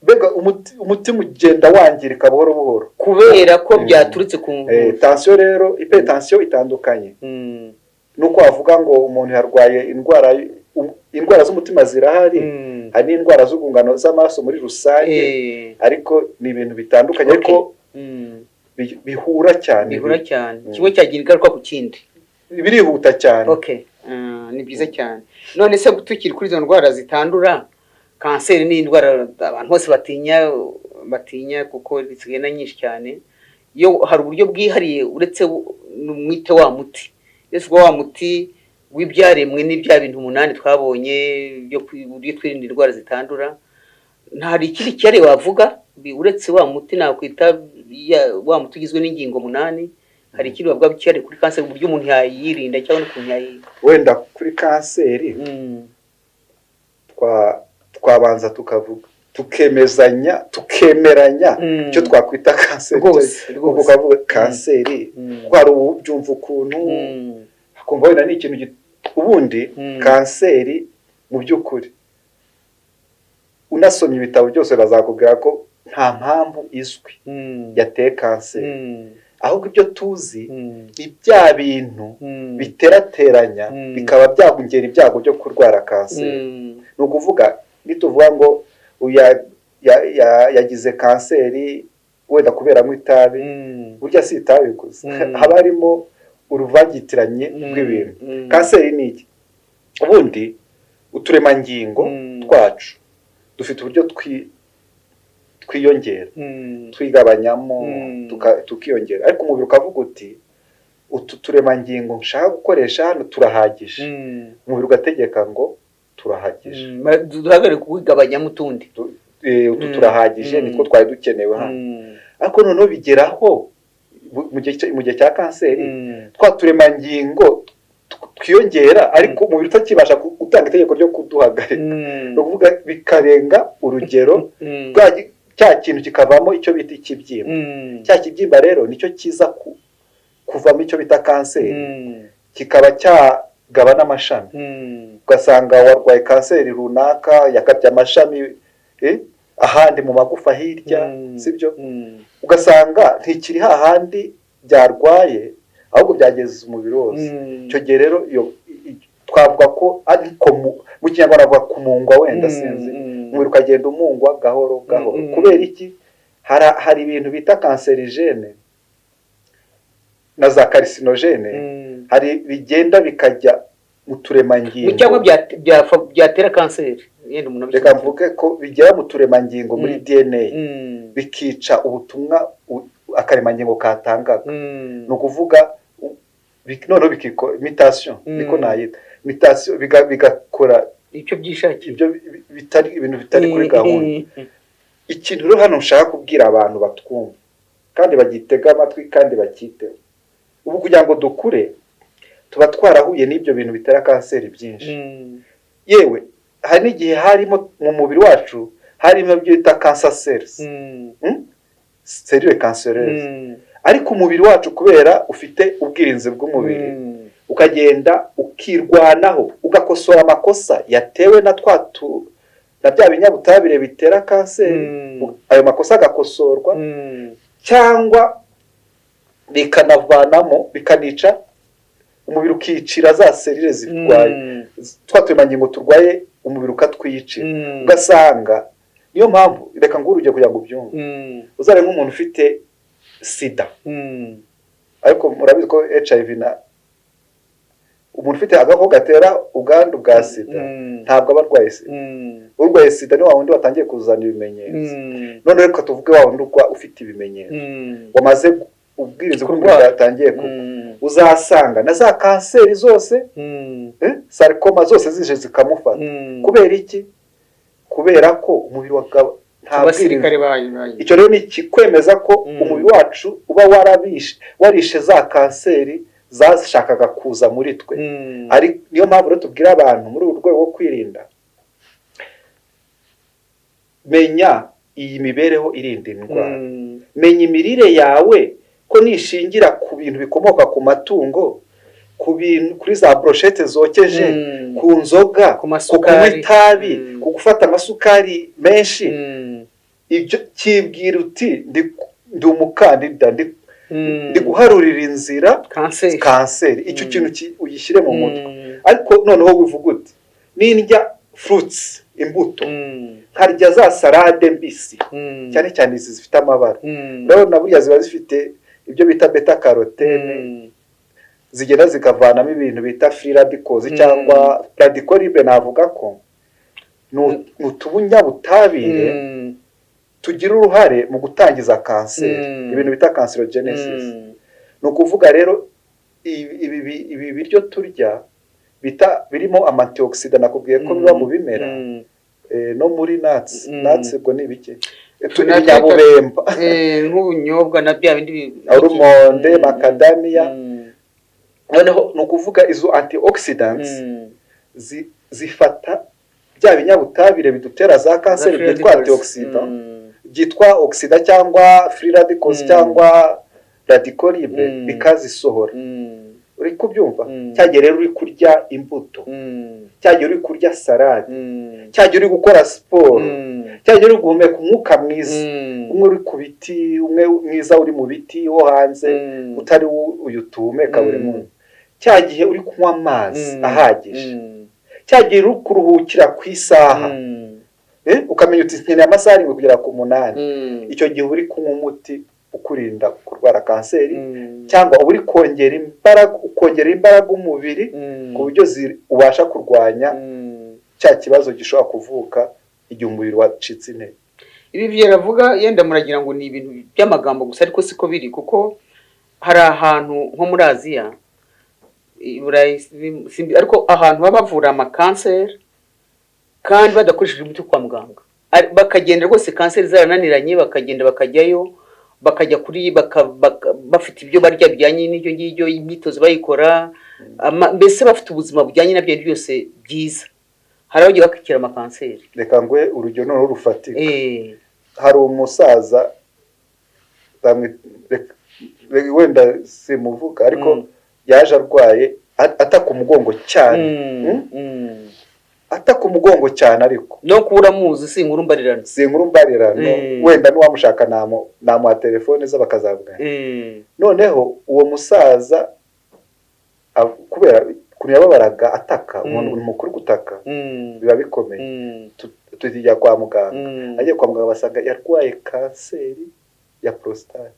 Mbega umutima ugenda wangirika buhoro buhoro kubera ko byaturutse ku tension. Rero hypertension itandukanye nuko wavuga ngo umuntu yarwaye indwara z'umutima zirahari, hari n'indwara z'urwungano z'amaraso muri rusange, ariko ni ibintu bitandukanye, ariko bihura cyane. Kimwe cyagira ingaruka ku kindi, birihuta cyane. Ni byiza cyane. None se tukiri kuri izo ndwara zitandura, kanseri ni indwara abantu bose batinya kuko zigenda nyinshi cyane. Iyo hari uburyo bwihariye uretse mwite wa muti, ese wa muti w'ibyaremwe n'ibya bintu 8 twabonye byo twirinda indwara zitandura, ntari ikindi cyari wavuga uretse wa muti nakwita wa muti ugizwe n'ingingo 8 hari ikindi bavuga cyari kuri kanseri uburyo umuntu yayirinda cyangwa n'ukuntu wenda kuri kanseri twabanza tukavuga tukemeranya icyo twakwita kanseri ubwo kavuga kanseri kwari ubyumva ukuntu akumva wenda ni ikintu ubundi kanseri mu by'ukuri unasomye ibitabo byose bazakubwira ko nta mpamvu izwi yateye kanseri ahubwo ibyo tuzi ni bya bintu biterateranya bikaba byagongera ibyago byo kurwara kanseri ni ukuvuga nituvuga ngo yagize kanseri wenda kuberamo itabi burya si itabi gusa haba harimo uruvangitiranye rw'ibintu kanseri ni iki ubundi uturemangingo twacu dufite uburyo twiyongera twigabanyamo tukiyongera ariko umubiri ukavuga uti utu turemangingo nshaka gukoresha hano turahagije umubiri ugategeka ngo turahagije duhagarare kuwigabanyamo utundi utu turahagije nitwo twari dukenewe hano ariko noneho bigeraho mu gihe cya kanseri twa turemangingo twiyongera ariko umubiri utakibasha gutanga itegeko ryo kuduhagarika ni ukuvuga bikarenga urugero cya kintu kikavamo icyo bita ikibyimba cya kibyimba rero nicyo kiza kuvamo icyo bita kanseri kikaba cyagaba n'amashami ugasanga warwaye kanseri runaka yakabye amashami ahandi mu magufa hirya sibyo ugasanga ntikiri hahandi byarwaye ahubwo byageze umubiri wose icyo gihe rero twavuga ko ariko mu kinyarwanda bavuga kumungwa wenda sinzi umubiri ukagenda umungwa gahoro gahoro kubera iki hari ibintu bita kanserigene na za karisinogene hari bigenda bikajya mu turemangingo cyangwa byatera kanseri reka mvuge ko bigera mu turemangingo muri DNA bikica ubutumwa akaremangingo katangaga ni ukuvuga noneho bikikora imitation niko nayita imitation bigakora icyo byishakiye ibyo bitari ibintu bitari kuri gahunda ikintu rero hano nshaka kubwira abantu batwumva kandi bagitega amatwi kandi bakiteho ubu kugira ngo dukure tuba twarahuye n'ibyo bintu bitera kanseri byinshi yewe hari n'igihe harimo mu mubiri wacu harimo ibyo bita cancer cells cellules cancereuses ariko umubiri wacu kubera ufite ubwirinzi bw'umubiri ukagenda ukirwanaho ugakosora amakosa yatewe na bya binyabutabire bitera kanseri ayo makosa agakosorwa cyangwa bikanavanamo bikanica umubiri ukicira za serire zirwaye twaturemangingo turwaye umubiri ukatwiyicira ugasanga niyo mpamvu reka ngo urugero kugira ngo ubyumve uzare nk'umuntu ufite sida ariko murabizi ko HIV umuntu ufite agakoko gatera ubwandu bwa sida ntabwo aba arwaye sida urwaye sida ni wa wundi watangiye kuzana ibimenyetso none reka tuvuge wa wundi ufite ibimenyetso wamaze ubwirinzi bw'umubiri bwatangiye uzasanga na za kanseri zose sarikoma zose zije zikamufata kubera iki kubera ko umubiri nta basirikare icyo rero ni ikikwemeza ko umubiri wacu uba warishe za kanseri zashakaga kuza muri twe ari niyo mpamvu rero tubwira abantu muri uru rwego rwo kwirinda menya iyi mibereho irinda indwara menya imirire yawe ko nishingira ku bintu bikomoka ku matungo kuri za brochette zokeje ku nzoga ku kunywa itabi ku gufata amasukari menshi ibyo kibwira uti ndi umukandida ndi guharurira inzira kanseri icyo kintu ugishyire mu mutwe ariko noneho wivuga uti nindya fruits imbuto nkarya za salade mbisi cyane cyane izi zifite amabara rero na burya ziba zifite ibyo bita beta carotene zigenda zikavanamo ibintu bita free radicals cyangwa radical libre navuga ko n'utubunyabutabire tugira uruhare mu gutangiza kanseri ibintu bita cancerogenesis ni ukuvuga rero ibi biryo turya birimo antioxidant nakubwiye ko biba mu bimera no muri nuts ubwo ni ibiki ibinyabubemba nk'ubunyobwa na bya bindi urumonde macadamia noneho ni ukuvuga izo antioxidants zifata bya binyabutabire bidutera za kanseri byitwa antioxidant byitwa oxida cyangwa free radicals cyangwa radical libre bikazisohora uri kubyumva cyagiye rero uri kurya imbuto cyagiye uri kurya salade cyagiye uri gukora siporo cyagiye uri guhumeka umwuka mwiza umwe uri ku biti umwe mwiza uri mu biti wo hanze utari uyu tuhumeka buri munsi cyagiye uri kunywa amazi ahagije cyagiye uri kuruhukira ku isaha ukamenya uti nkeneye amasaha 7 kugera ku 8 icyo gihe uri kunywa umuti ukurinda kurwara kanseri cyangwa uri kongera imbaraga umubiri ku buryo ubasha kurwanya cya kibazo gishobora kuvuka igihe umubiri wacitse intege. Ibi byeravuga yenda muragira ngo ni ibintu by'amagambo gusa ariko siko biri kuko hari ahantu nko muri Aziya ariko ahantu babavura amakanseri kandi badakoresheje umuti kwa muganga bakagenda rwose kanseri zarananiranye bakagenda bakajyayo bakajya kuri bafite ibyo barya bijyanye n'ibyo ngibyo imyitozo bayikora mbese bafite ubuzima bujyanye nabyo byose byiza hari abagiye bakikira amakanseri. Reka ngwe urugero none rufatika hari umusaza wenda simuvuga ariko yaje arwaye ataka umugongo cyane ataka umugongo cyane ariko no kubura muzi sinkurumbarirano wenda n'uwamushaka namuha telefone ze bakazavugana noneho uwo musaza kubera kunyababaraga ataka umuntu mukuru gutaka biba bikomeye tujya kwa muganga agiye kwa muganga basanga yarwaye kanseri ya prostate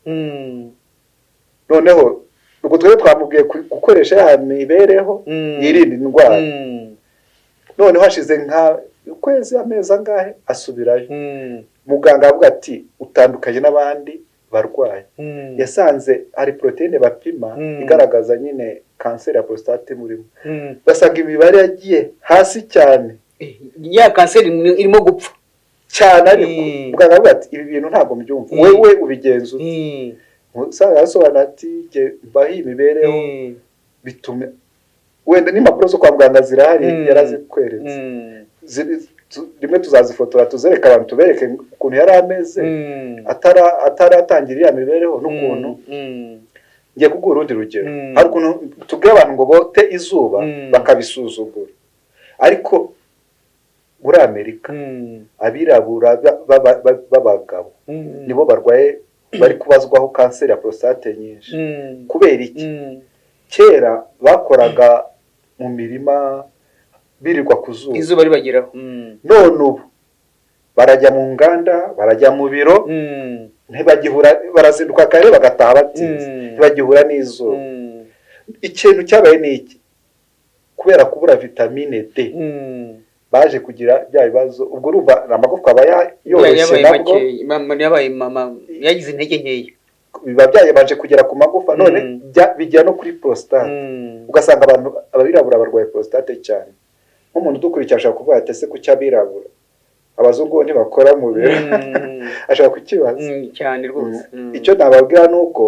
noneho ubwo twari twamubwiye gukoresha ya mibereho yirinda indwara noneho hashize nka ukwezi amezi angahe asubirayo muganga avuga ati utandukanye n'abandi barwaye yasanze hari proteine bapima igaragaza nyine kanseri ya prostate murimo basanga imibare yagiye hasi cyane ya kanseri irimo gupfa cyane ariko muganga avuga ati ibi bintu ntabwo mbyumva wewe ubigenza usanga yasobanura ati mbahi imibereho bitume wenda n'impapuro zo kwa muganga zirahari yarazikweretse rimwe tuzazifotora tuzereka abantu tubereke ukuntu yari ameze ataratangira iya mibereho n'ukuntu ngiye kuguha urundi rugero hari ukuntu tubwira abantu ngo bote izuba bakabisuzugura ariko muri Amerika abirabura b'abagabo nibo barwaye bari kubazwaho kanseri ya prostate nyinshi kubera iki kera bakoraga mu mirima birirwa ku zuba izuba ribageraho none ubu barajya mu nganda barajya mu biro ntibagihura barazinduka kare bagataha batinze ntibagihura n'izuba ikintu cyabaye ni iki kubera kubura vitamine D baje kugira bya bibazo ubwo urumva amagufwa aba yoroshye nabwo yagize intege nkeya biba byayebaje kugera ku magufa none bijya no kuri prostate ugasanga abantu abirabura barwaye prostate cyane nk'umuntu dukurikira ashaka kuvuga ati ese ku cyabirabura abazungu ntibakora mu biro ashaka kukibaza cyane rwose icyo nababwira nuko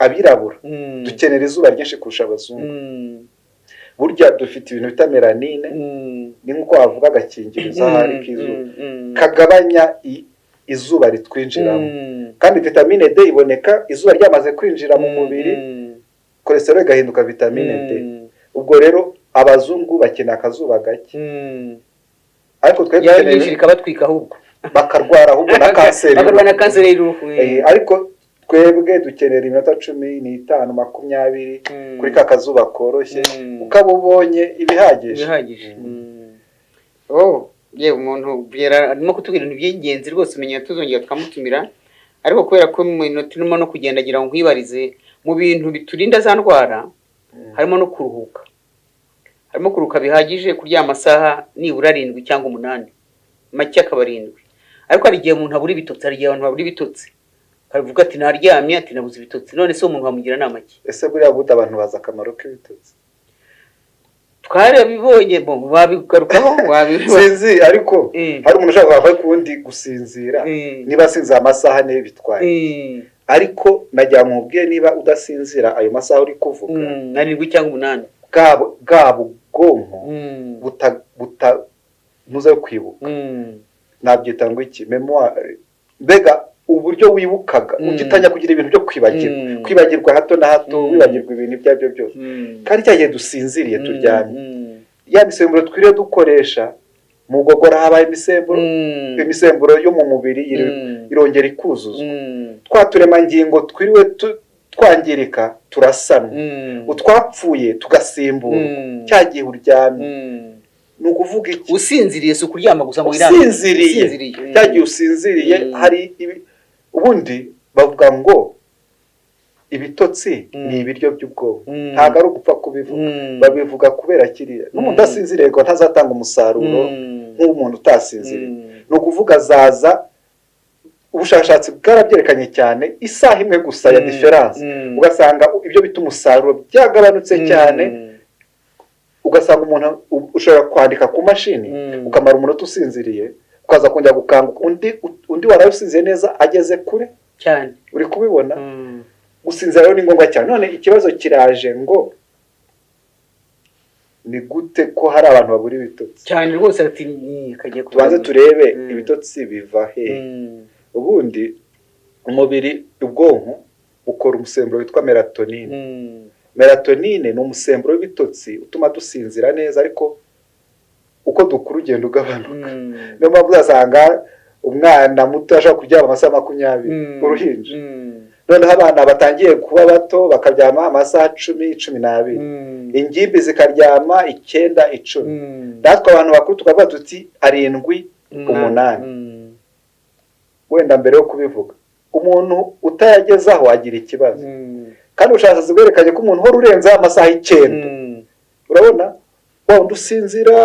abirabura dukenera izuba ryinshi kurusha abazungu burya dufite ibintu bita melanine ni nkuko wavuga agakingirizo hari k'izuba kagabanya izuba ritwinjiramo kandi vitamine D iboneka izuba ryamaze kwinjira mu mubiri cholesterol igahinduka vitamine D ubwo rero abazungu bakeneye akazuba gake ariko twebwe dukeneye kabatwika ahubwo bakarwara ahubwo na kanseri bakarwara na kanseri y'uruhu ariko twebwe dukenera iminota 15 20 kuri ka kazuba koroshye ukaba ubonye ibihagije yewe umuntu arimo kutubwira ibintu by'ingenzi rwose umenya tuzongera tukamutumira ariko kubera ko mu minota irimo no kugenda agira ngo nkwibarize mu bintu biturinda za ndwara harimo no kuruhuka bihagije kuryama amasaha nibura 7 cyangwa 8 make akaba 7 ariko hari igihe umuntu abura ibitotsi hari igihe abantu babura ibitotsi kavuga ati naryamye ati nabuze ibitotsi none se umuntu wamugira nama ki ese buriya buda abantu baza akamaro k'ibitotsi twarabibonye wabigarukaho sinzi ariko hari umuntu ushaka kuva kundi gusinzira niba asinzira amasaha ane bitwaye ariko najya mubwiye niba udasinzira ayo masaha uri kuvuga 7 cyangwa 8 bwabo buta muze kwibuka nabyita ngo iki memoire mbega uburyo wibukaga ugitanya kugira ibintu byo kwibagirwa hato na hato wibagirwa ibintu byabyo byose kandi cyagiye dusinziriye turyamye ya misemburo twiriye dukoresha mu gogora habaye imisemburo yo mu mubiri irongera ikuzuzwa twaturemangingo twiriwe twangirika turasanwa utwapfuye tugasimbura cyagiye uryamye nukuvuga iki usinziriye so kuryama gusa mu iranga usinziriye cyagiye usinziriye hari ubundi bavuga ngo ibitotsi ni ibiryo by'ubwonko ntago ari ugupfa kubivuga babivuga kubera kiriya n'umuntu asinziriye ngo ntazatanga umusaruro nk'umuntu utasinziriye no kuvuga zaza ubushakashatsi bwarabyerekanye cyane isaha imwe gusa ya difference ugasanga ibyo bita umusaruro byagabanutse cyane ugasanga umuntu ushobora kwandika ku mashini ukamara umunota usinziriye ukaza kongera gukanguka undi wararusinziye neza ageze kure cyane uri kubibona gusinzira rero ni ngombwa cyane none ikibazo kiraje ngo ni gute ko hari abantu babura ibitotsi cyane rwose ati kagiye tubanze turebe ibitotsi biva he ubundi umubiri ubwonko ukora umusemburo witwa melatonine melatonine ni umusemburo w'ibitotsi utuma dusinzira neza ariko uko dukura ugenda ugabanuka niyo mpamvu uzasanga umwana muto ashobora kuryama amasaha 20 uruhinja noneho abana batangiye kuba bato bakaryama amasaha 10-12 ingimbi zikaryama 9-10 natwe abantu bakuru tukavuga tuti 7-8 wenda mbere yo kubivuga umuntu utayagezaho agira ikibazo kandi ubushakashatsi bwerekanye ko umuntu uhora urenza amasaha 9 urabona wundi usinzira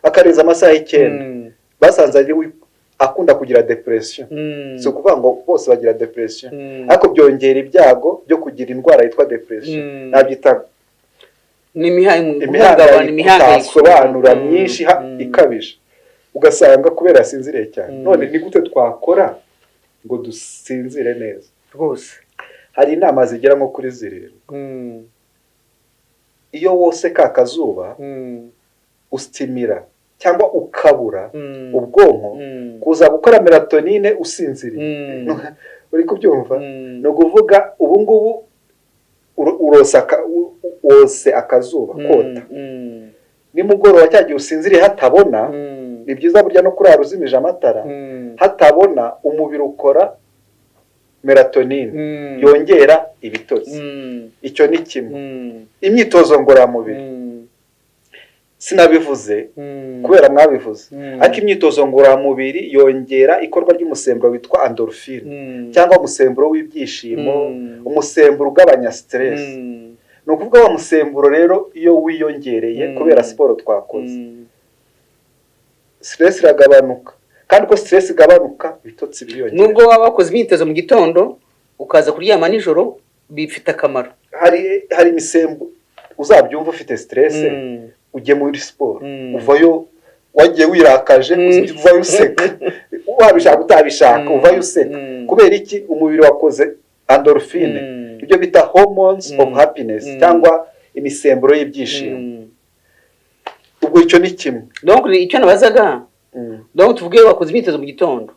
akarenza amasaha 9 basanze ari akunda kugira depression so kuvuga ngo bose bagira depression ariko byongera ibyago byo kugira indwara yitwa depression nabyita n'imihangayiko isobanura myinshi ikabije ugasanga kubera yasinziriye cyane none ni gute twakora ngo dusinzire neza rwose hari inama zigera nko kuri 7 iyo wose kakazuba ustimira cyangwa ukabura ubwonko kuza gukora melatonine usinziriye uri kubyumva no kuvuga ubu ngubu wose akazuba kota nimugoroba cyagiye usinziriye hatabona ni byiza burya no kurara uzimije amatara hatabona umubiri ukora melatonine yongera ibitotsi icyo ni kimwe imyitozo ngororamubiri sinabivuze kubera mwabivuze ariko imyitozo ngororamubiri yongera ikorwa ry'umusemburo witwa endorphine cyangwa umusemburo w'ibyishimo umusemburo ugabanya stress ni ukuvuga wa musemburo rero iyo wiyongereye kubera siporo twakoze stress iragabanuka kandi ko stress igabanuka ibitotsi biriyongera nubwo waba wakoze imyitozo mu gitondo ukaza kuryama nijoro bifite akamaro hari imisemburo uzabyumva ufite stress ujye muri siporo uvayo wagiye wirakaje uvayo useka wabishaka utabishaka uvayo useka kubera iki umubiri wakoze endorphine ibyo bita hormones of happiness cyangwa imisemburo y'ibyishimo ubwo icyo ni kimwe donc icyo nabazaga donc tuvuge wakoze imyitozo mu gitondo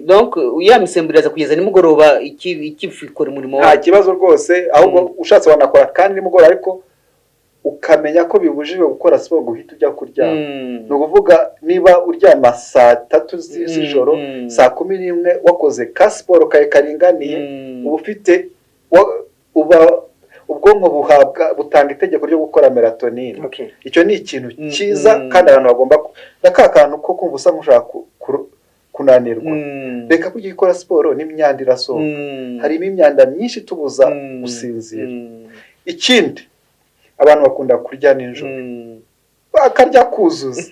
donc ya misemburo iraza kugeza nimugoroba ikikora umurimo nta kibazo rwose ahubwo ushatse wanakora kandi nimugoroba ariko ukamenya ko bibujijwe gukora siporo guhita ujya kuryama ni ukuvuga niba uryama saa 3 z'ijoro saa 11 wakoze ka siporo kawe karinganiye uba ufite ubwonko butanga itegeko ryo gukora melatonine icyo ni ikintu cyiza kandi abantu bagomba ka kantu ko kumva usa nk'ushaka kunanirwa reka kujya gukora siporo n'imyanda irasohoka harimo imyanda myinshi tubuza gusinzira ikindi abantu bakunda kurya nijoro bakarya kuzuza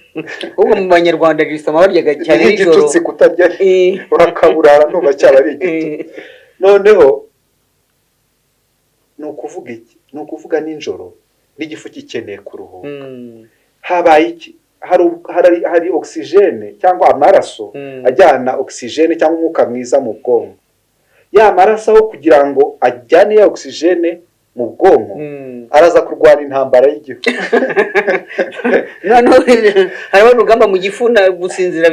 ubu mu banyarwanda risama baryaga cyane nijoro igitutsi kutarya urakaburara numva cyaba ari igitutsi noneho ni ukuvuga iki ni ukuvuga nijoro n'igifu gikeneye kuruhuka. Habaye iki? Hari oxygene cyangwa amaraso ajyana oxygene cyangwa umwuka mwiza mu bwonko. Ya maraso aho kugira ngo ajyane ya oxygene mu bwonko araza kurwana intambara y'igifu. noneho hariho urugamba mu gifu na gusinzira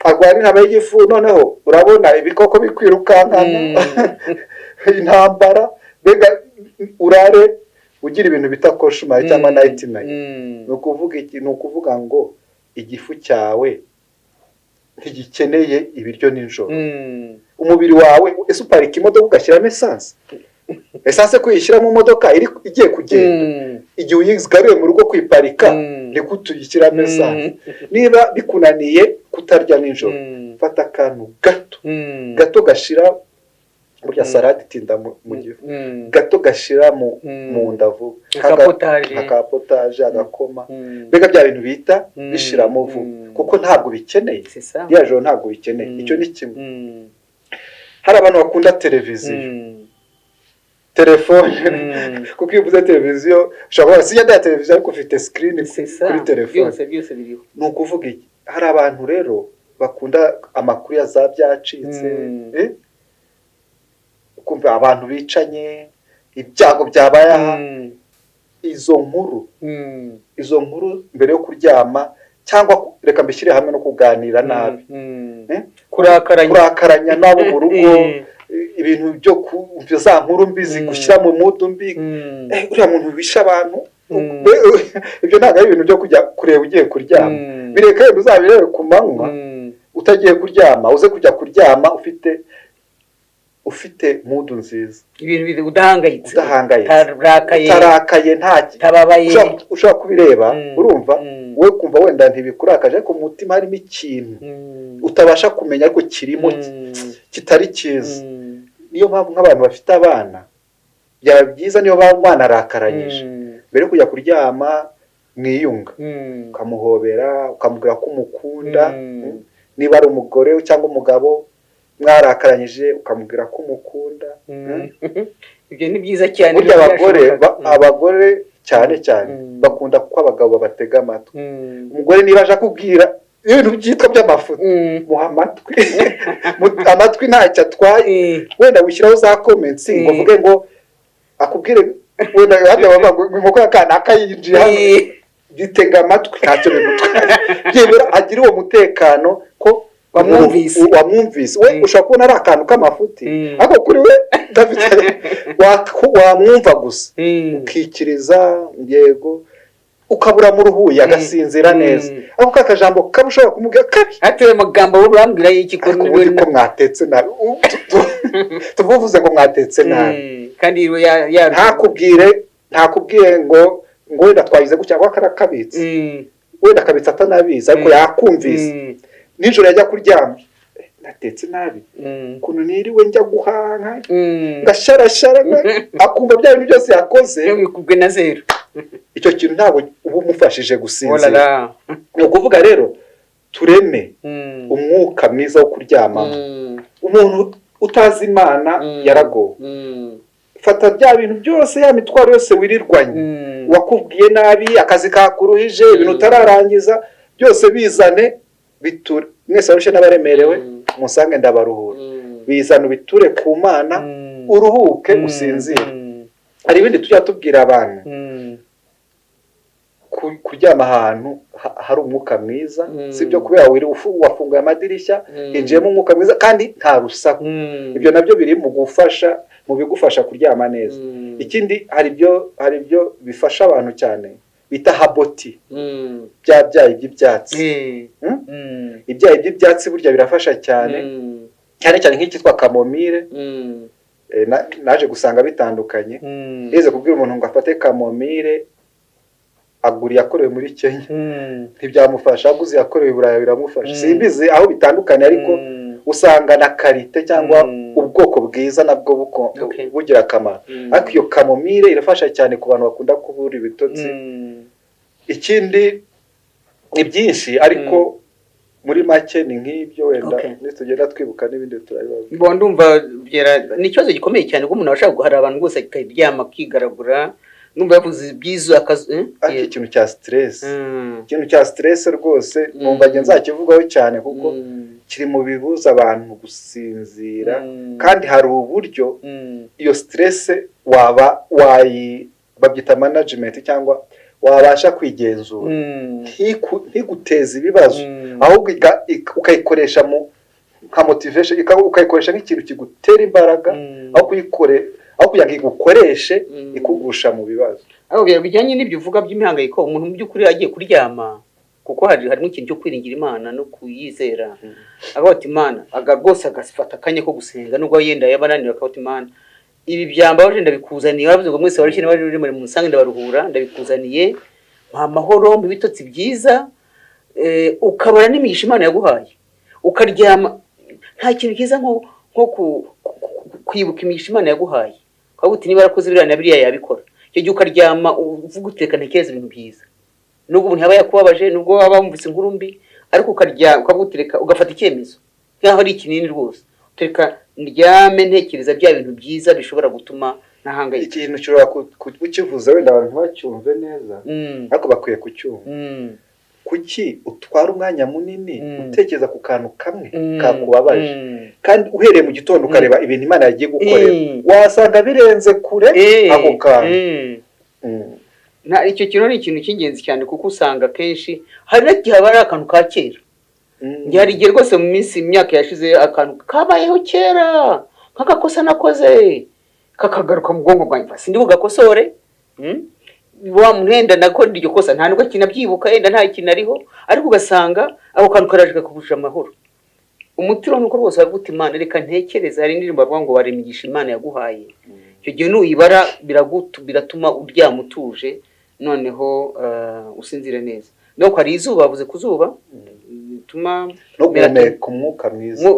arwana intambara y'igifu. Noneho urabona ibikoko bikwirukankana intambara, mbega urare ugira ibintu bita koshumari cyangwa nightmare. ni ukuvuga ngo igifu cyawe ntigikeneye ibiryo nijoro. Umubiri wawe ese uparika imodoka ugashyiramo esanse kuyishyira mu modoka igiye kugenda, igihe uyigaruye mu rugo kwiparika niko utuyishyiramo esanse. Niba bikunaniye kutarya nijoro, fata akantu gato gashira burya salade itinda mu gifu, gato gashira mu nda vuba, akapotaje, agakoma, mbega bya bintu bita bishiramo vuba, kuko ntabwo bikeneye ya joro, ntabwo bikeneye. Icyo ni kimwe. Hari abantu bakunda televiziyo, telefone, kuko iyo uvuze televiziyo ushobora kuba ya televiziyo ariko ufite screen kuri telefone. byose biriho. Ni ukuvuga iki? Hari abantu rero bakunda amakuru ya za byacitse, kumva abantu bicanye, ibyago byabaye aha. Izo nkuru mbere yo kuryama, cyangwa reka mbishyire hamwe no kuganira nabi, kurakaranya nabo mu rugo, ibintu byo kumva za nkuru mbi zigushyira mu mudu mbi, uriya muntu wisha abantu, ibyo ntabwo ari ibintu byo kujya kureba ugiye kuryama. Bireka rero uzabirebe ku manywa utagiye kuryama, uze kujya kuryama ufite mudu nziza, ibintu udahangayitse, utarakaye, tababaye, ushobora kubireba urumva we kumva wenda ntibikurakaje, ariko mu mutima harimo ikintu utabasha kumenya ariko kirimo kitari cyiza. Niyo mpamvu nk'abantu bafite abana byaba byiza niyo banarakaranyije, mbere yo kujya kuryama mwiyunga, ukamuhobera, ukamubwira ko umukunda. Niba ari umugore cyangwa umugabo mwarakaranyije, ukamubwira ko umukunda. Ibyo ni byiza cyane. Burya abagore cyane bakunda ko abagabo babatega amatwi. Umugore niba aje akubwira ibintu byitwa by'amafuti, muha amatwi. Amatwi ntacyo atwaye, wenda wishyiraho za comments ngo uvuge ngo akubwire, wenda hajya bavuga ngo inkoko y'akana akayinjiye hano, gitega amatwi ntacyo bimutwaye. Byibura agira uwo mutekano ko wamwumvise. We ushobora kubona ari akantu k'amafuti, ariko kuri we wamwumva gusa, ukikiriza yego, ukabura mu ruhuye, agasinzira neza. Ako kakajambo kaba ushobora kumubwira kabi, atuye amagambo urambwira y'iki ko mwatetse nabi, tuvuze ngo mwatetse nabi, kandi ntakubwire ngo wenda twagize gutya ngo akarakabitse, wenda akabitse atanabizi, ariko yakumvise. Nijoro yajya kuryama, natetse nabi, ukuntu niriwe njya guhanka, ngasharashara, akumva bya bintu byose yakoze, bikubwe na zero. Icyo kintu ntabwo uba umufashije gusinzira. Ni ukuvuga rero tureme umwuka mwiza wo kuryama. Umuntu utazi Imana yaragowe. Fata bya bintu byose, ya mitwaro yose wirirwanye, wakubwiye nabi, akazi kakuruhije, ibintu utararangiza, byose bizane biture. Mwese arushe n'abaremerewe, musange ndabaruhura. Bizana biture ku Mana, uruhuke, usinzire. Hari ibindi tujya tubwira abantu, kuryama ahantu hari umwuka mwiza, sibyo kubera wafunguye amadirishya, hinjiyemo umwuka mwiza kandi nta rusaku. Ibyo nabyo biri mu bigufasha kuryama neza. Ikindi hari ibyo bifasha abantu cyane bita haboti, bya byayi by'ibyatsi. Ibyayi by'ibyatsi burya birafasha cyane cyane nk'icyitwa kamomire. Naje gusanga bitandukanye. Yeze kubwira umuntu ngo afate kamomire, aguri yakorewe muri Kenya, ntibyamufasha. Aguze yakorewe i Burayi biramufasha. Simbizi aho bitandukanye, ariko usanga na karite cyangwa ubwoko bwiza nabwo bugira akamaro. Ariko iyo kamomire irafasha cyane ku bantu bakunda kubura ibitotsi. Ikindi ni byinshi, ariko muri make ni nk'ibyo. Wenda nitugenda twibuka n'ibindi turabibaza. Ndumva ni ikibazo gikomeye cyane ko umuntu ashaka, hari abantu bose akaryama akigaragura, numva yavuze byiza ariko ikintu cya stress ikintu cya stress rwose numva nzakivugaho cyane kuko kiri mu bibuza abantu gusinzira kandi hari uburyo iyo stress babyita management cyangwa wabasha kwigenzura ntiguteza ibibazo ahubwo ukayikoresha nka motivation ukayikoresha nk'ikintu kigutera imbaraga aho kugira ngo igukoreshe ikugusha mu bibazo. Aho bijyanye n'ibyo uvuga by'imihangayiko umuntu mu by'ukuri agiye kuryama kuko harimo ikintu cyo kwiringira Imana no kuyizera agahita Imana rwose agasifata akanya ko gusenga nubwo yenda yabananira akahita Imana ibi byambaje ndabikuzaniye wavuze ngo mwese warishye n'abaje muri musange ndabaruhura ndabikuzaniye mpa mahoro mu bitotsi byiza ukabara n'imigisha Imana yaguhaye ukaryama nta kintu kiza nko kwibuka imigisha Imana yaguhaye ukavuga niba yarakoze biriya na biriya yabikora icyo gihe ukaryama uvuga uteka ntekereza ibintu byiza nubwo umuntu yaba yakubabaje nubwo waba wumvise inkuru mbi ariko ukaryama ukavuga ugafata icyemezo nk'aho ari ikinini rwose utereka ndyame ntekereza bya bintu byiza bishobora gutuma ntahangayika. Ikintu ushobora kukivuza wenda abantu ntibacyumve neza ariko bakwiye kucyumva. Kuki utwara umwanya munini utekereza ku kantu kamwe kakubabaje kandi uhereye mu gitondo ukareba ibintu Imana yagiye gukorera wasanga birenze kure ako kantu. Icyo kintu ni ikintu cy'ingenzi cyane kuko usanga kenshi hari n'igihe haba ari akantu ka kera hari igihe rwose mu minsi imyaka yashize akantu kabayeho kera nk'agakosa nakoze kakagaruka mu bwonko bwanjye sindi bugakosore wa mwenda nakora iryo kosa nta nubwo kinabyibuka yenda nta kinariho ariko ugasanga ako kantu karaje kakubusha amahoro. Umutiro nuko rwose wavuga Imana reka ntekereza hari indirimbo bavuga ngo waremigisha Imana yaguhaye icyo gihe nuyibara biratuma uryama utuje noneho usinzire neza. Nuko hari izuba bavuze kuzuba bituma no guhumeka umwuka mwiza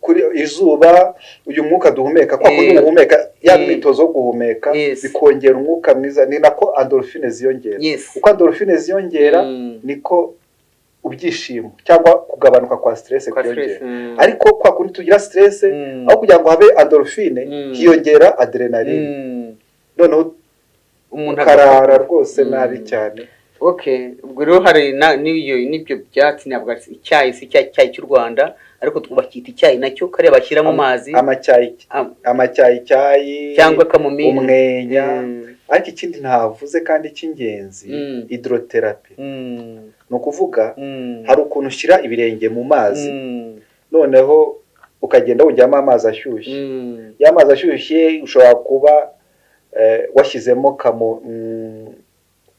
kuri izuba uyu mwuka duhumeka kwa kundi uhumeka ya myitozo yo guhumeka bikongera umwuka mwiza ni nako endorphine ziyongera uko endorphine ziyongera niko ubyishimo cyangwa kugabanuka kwa stress kwiyongera ariko kwa kundi tugira stress aho kugira ngo habe endorphine hiyongera adrenaline noneho umuntu karara rwose nabi cyane. Okay, ubwo rero hari n'ibyo byatsi nabwo icyayi cy'u Rwanda ariko twubakita icyayi nacyo kare bashyira mu mazi amacyayi cyangwa kamomile umwenya ariko ikindi ntavuze kandi cy'ingenzi hydrotherapy no kuvuga hari ukuntu ushyira ibirenge mu mazi noneho ukagenda wujyamo amazi ashyushye y'amazi ashyushye ushobora kuba washyizemo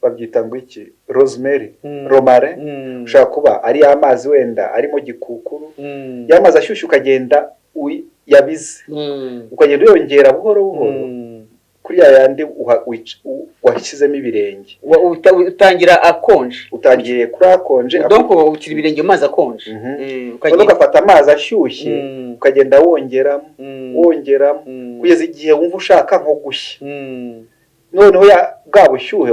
babyita ngo iki rosemary romare ushaka kuba ari amazi wenda arimo gikukuru yamazi ashyushye ukagenda yabize ukagenda uyongera buhoro buhoro kuri yandi washyizemo ibirenge utangira akonje utangiye kuri akonje donc ukiri ibirenge mu mazi akonje ugafata amazi ashyushye ukagenda wongeramo kugeza igihe wumva ushaka nko gushya noneho bwa bushyuhe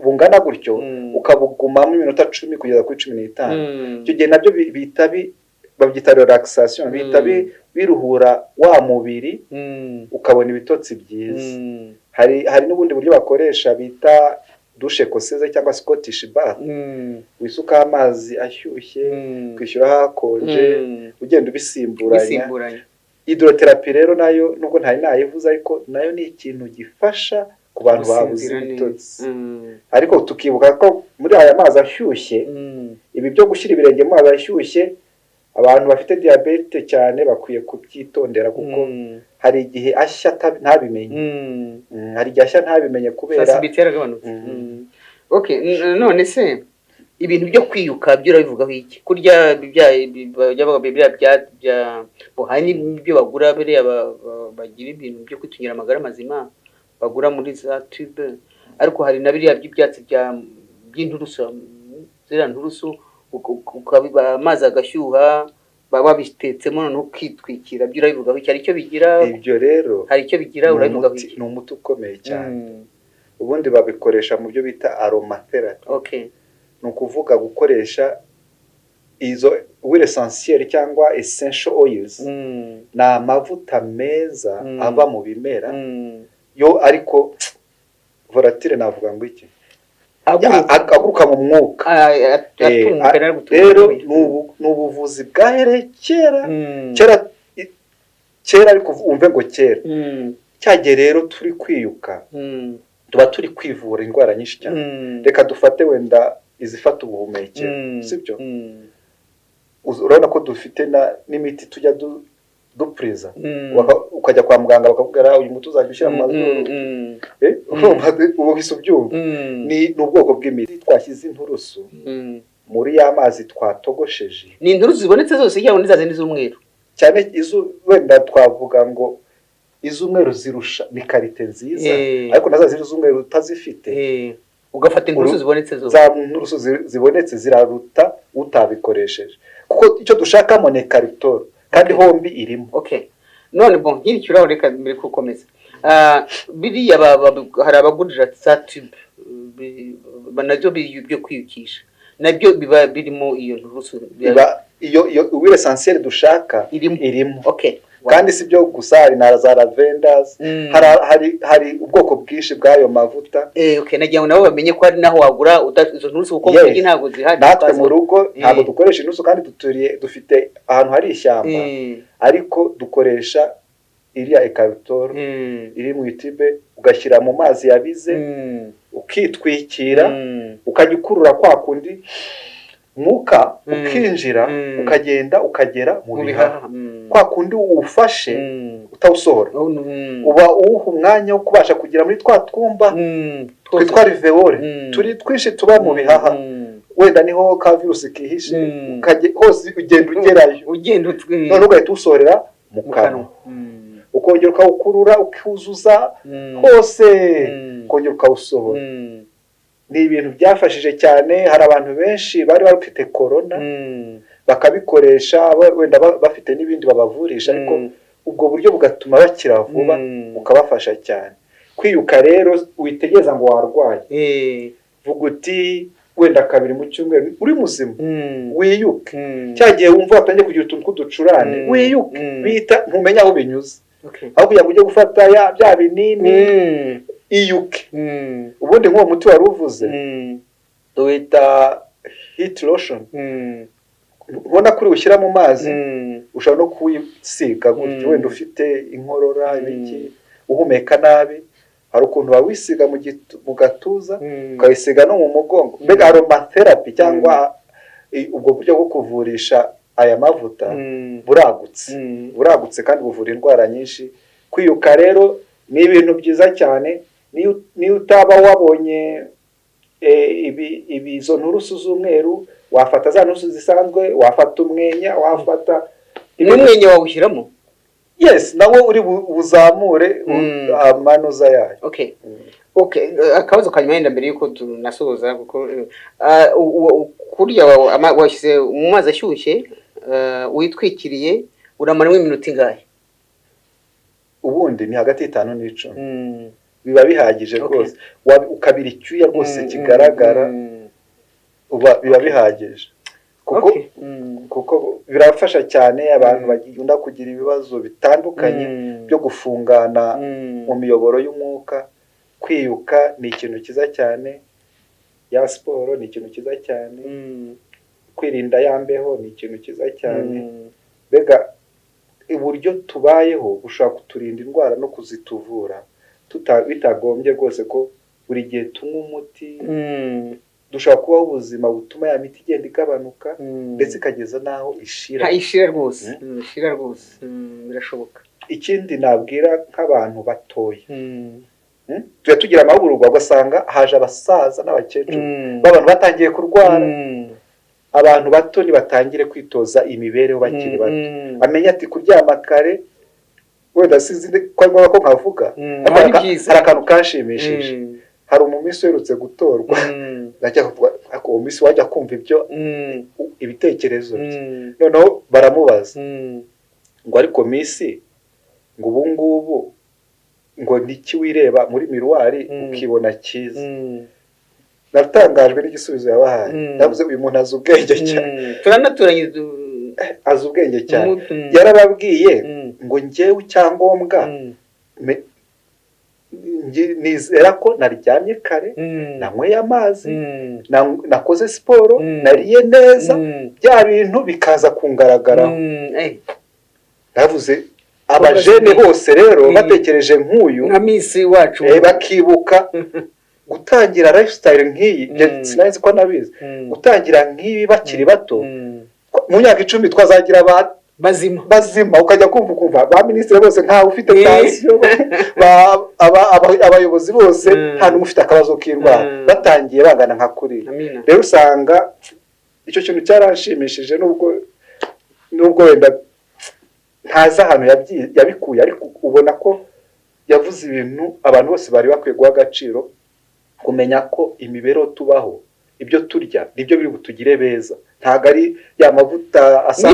bungana gutyo ukabugumamo iminota 10 kugeza kuri 15 icyo gihe nabyo babyita relaxation bita biruhura wa mubiri ukabona ibitotsi byiza. Hari n'ubundi buryo bakoresha bita douche écossaise cyangwa Scottish bath wisuka amazi ashyushye kwishyura hakonje ugenda ubisimburanya. Hydrotherapy rero nayo nubwo ntari nayivuze ariko nayo ni ikintu gifasha ku bantu babuze ibitotsi ariko tukibuka ko muri aya mazi ashyushye ibi byo gushyira ibirenge mu mazi ashyushye abantu bafite diabete cyane bakwiye kubyitondera kuko hari igihe ashya ntabimenye kubera sensibilité gabanutse. Okay, none se ibintu byo kwiyuka byo urabivugaho iki kurya bya bohani n'ibyo bagura biriya bagira ibintu byo kwitungira amagara mazima bagura muri za tube ariko hari na biriya by'ibyatsi by'inturusu zira nturusu amazi agashyuha baba bitetsemo no kwitwikira byo urabivugaho iki ari cyo bigira ibyo rero hari icyo bigira urabivugaho iki ni umuti ukomeye cyane ubundi babikoresha mu byo bita aromatherapy. Okay, ni ukuvuga gukoresha izo oil essentiel cyangwa essential oils ni amavuta meza ava mu bimera yo ariko volatile navuga ngo iki aguruka mu mwuka. Rero ni ubuvuzi bwahereye kera ariko umve ngo kera cyagiye rero turi kwiyuka tuba turi kwivura indwara nyinshi cyane. Reka dufate wenda izifata ubuhumekero, sibyo? Urabona ko dufite n'imiti tujya dupuriza, ukajya kwa muganga bakakubwira uyu muti uzajya ushyira mu mazuru, ubu hise ubyumva. Ni ubwoko bw'imiti. Twashyize inturusu muri ya mazi twatogosheje. Ni inturusu zibonetse zose cyangwa za zindi z'umweru? Cyane wenda twavuga ngo iz'umweru zirusha, ni karite nziza, ariko nazo z'umweru utazifite ugafata inturusu zibonetse zose. Za nturusu zibonetse ziraruta utabikoresheje, kuko icyo dushakamo ni karitoro kandi hombi irimo. Okay, none bon nkiri cyuraho reka mbere kukomeza. Biriya hari abagurira za tube banajyo byo kwiyukisha, nabyo biba birimo iyo nturusu. Iyo uwire essentiel dushaka irimo. Okay. Kandi si byo gusa, hari na za lavenders, hari ubwoko bwinshi bw'ayo mavuta. Okay, nagira ngo nabo bamenye ko ari naho wagura izo nturusu, kuko muri ntabwo zihari. Natwe mu rugo ntabwo dukoresha inturusu, kandi dufite ahantu hari ishyamba, ariko dukoresha iriya ekaritoro iri mu itibe, ugashyira mu mazi yabize, ukitwikira, ukajya ukurura kwa kundi mwuka ukinjira, ukagenda ukagera mu bihaha. Kwa kundi ufashe utawusohora, uba uwuha umwanya wo kubasha kugera muri twa twumba twitwa riveore turi twinshi tuba mu bihaha. Wenda niho ka virusi kihishe, hose ugenda ugerayo, none ugahita usorera mu kanwa, ukongera ukawukurura ukiwuzuza hose, ukongera ukawusohora. Ni ibintu byafashije cyane. Hari abantu benshi bari bafite corona bakabikoresha, wenda bafite n'ibindi babavurisha, ariko ubwo buryo bugatuma bakira vuba, ukabafasha cyane. Kwiyuka rero witegereza ngo warwaye, vuga uti wenda kabiri mu cyumweru uri muzima, wiyuke. Cyagiye wumva watangiye kugira utuntu tw'uducurane, wiyuke, bita ntumenya aho binyuze, aho kugira ngo ujye gufata bya binini, iyuke. Ubundi nk'uwo muti wari uvuze wita heat lotion, ubona kuri ushyira mu mazi, ushobora no kuwisiga gutyo, wenda ufite inkorora ibiki, uhumeka nabi, hari ukuntu wawisiga mu gatuza, ukawisiga no mu mugongo. Mbega aromatherapy cyangwa ubwo buryo bwo kuvurisha aya mavuta buragutse kandi buvura indwara nyinshi. Kwiyuka rero ni ibintu byiza cyane. Niyo utaba wabonye izo nturusu z'umweru, wafata za nturusu zisanzwe, wafata umwenya, wafata n'umwenya wawushyiramo. Yes, nawo uri buzamure amanoza yayo. Okay, akabazo kanyuma yenda mbere yuko tunasoza, kuko kurya washyize mu mazi ashyushye, witwikiriye, uramaramo iminota ingahe? Ubundi ni hagati y'5 n'10. Biba bihagije rwose. Ukabira icyuya rwose kigaragara, biba bihagije, kuko birafasha cyane abantu bagenda kugira ibibazo bitandukanye byo gufungana mu miyoboro y'umwuka. Kwiyuka ni ikintu cyiza cyane, ya siporo ni ikintu cyiza cyane, kwirinda yambeho ni ikintu cyiza cyane. Bega uburyo tubayeho bushobora kuturinda indwara no kuzituvura bitagombye rwose ko buri gihe tunywa umuti. Dushobora kubaho ubuzima butuma ya miti igenda igabanuka, ndetse ikageza n'aho ishira rwose. Birashoboka. Ikindi nabwira nk'abantu batoya, tujya tugira amahugurwa, ugasanga haje abasaza n'abakecuru b'abantu batangiye kurwara. Abantu bato nibatangire kwitoza imibereho bakiri bato, amenya ati kuryama kare, wenda sinzi ko nkavuga, hari akantu kanshimishije. Hari umumisi uherutse gutorwa, uwo misi wajya kumva ibitekerezo bye, noneho baramubaza ngo ariko misi, ngo ubu ngubu ngo niki wireba muri miruwari ukibona cyiza? Natangajwe n'igisubizo yabahaye. Navuze uyu muntu azi ubwenge cyane, turanaturanye, azi ubwenge cyane. Yarababwiye ngo njyewe icyangombwa nizera ko naryamye kare, nanyweye amazi, nakoze siporo, nariye neza, bya bintu bikaza kungaragaraho. Navuze abajene bose rero batekereje nk'uyu nka misi wacu bakibuka gutangira lifestyle nk'iyi, sinzi ko nabizi, gutangira nk'ibi bakiri bato, mu myaka 10 twazagira bazima ukajya kumva ba ministre bose ntawe ufite tension, abayobozi bose nta n'umwe ufite akabazo k'indwara, batangiye bangana nka kuri. Rero usanga icyo kintu cyaranshimishije, nubwo wenda ntaza ahantu yabikuye, ariko ubona ko yavuze ibintu abantu bose bari bakwiye guha agaciro, kumenya ko imibereho tubaho, ibyo turya nibyo biri butugire beza, ntago ari ya mavuta asa,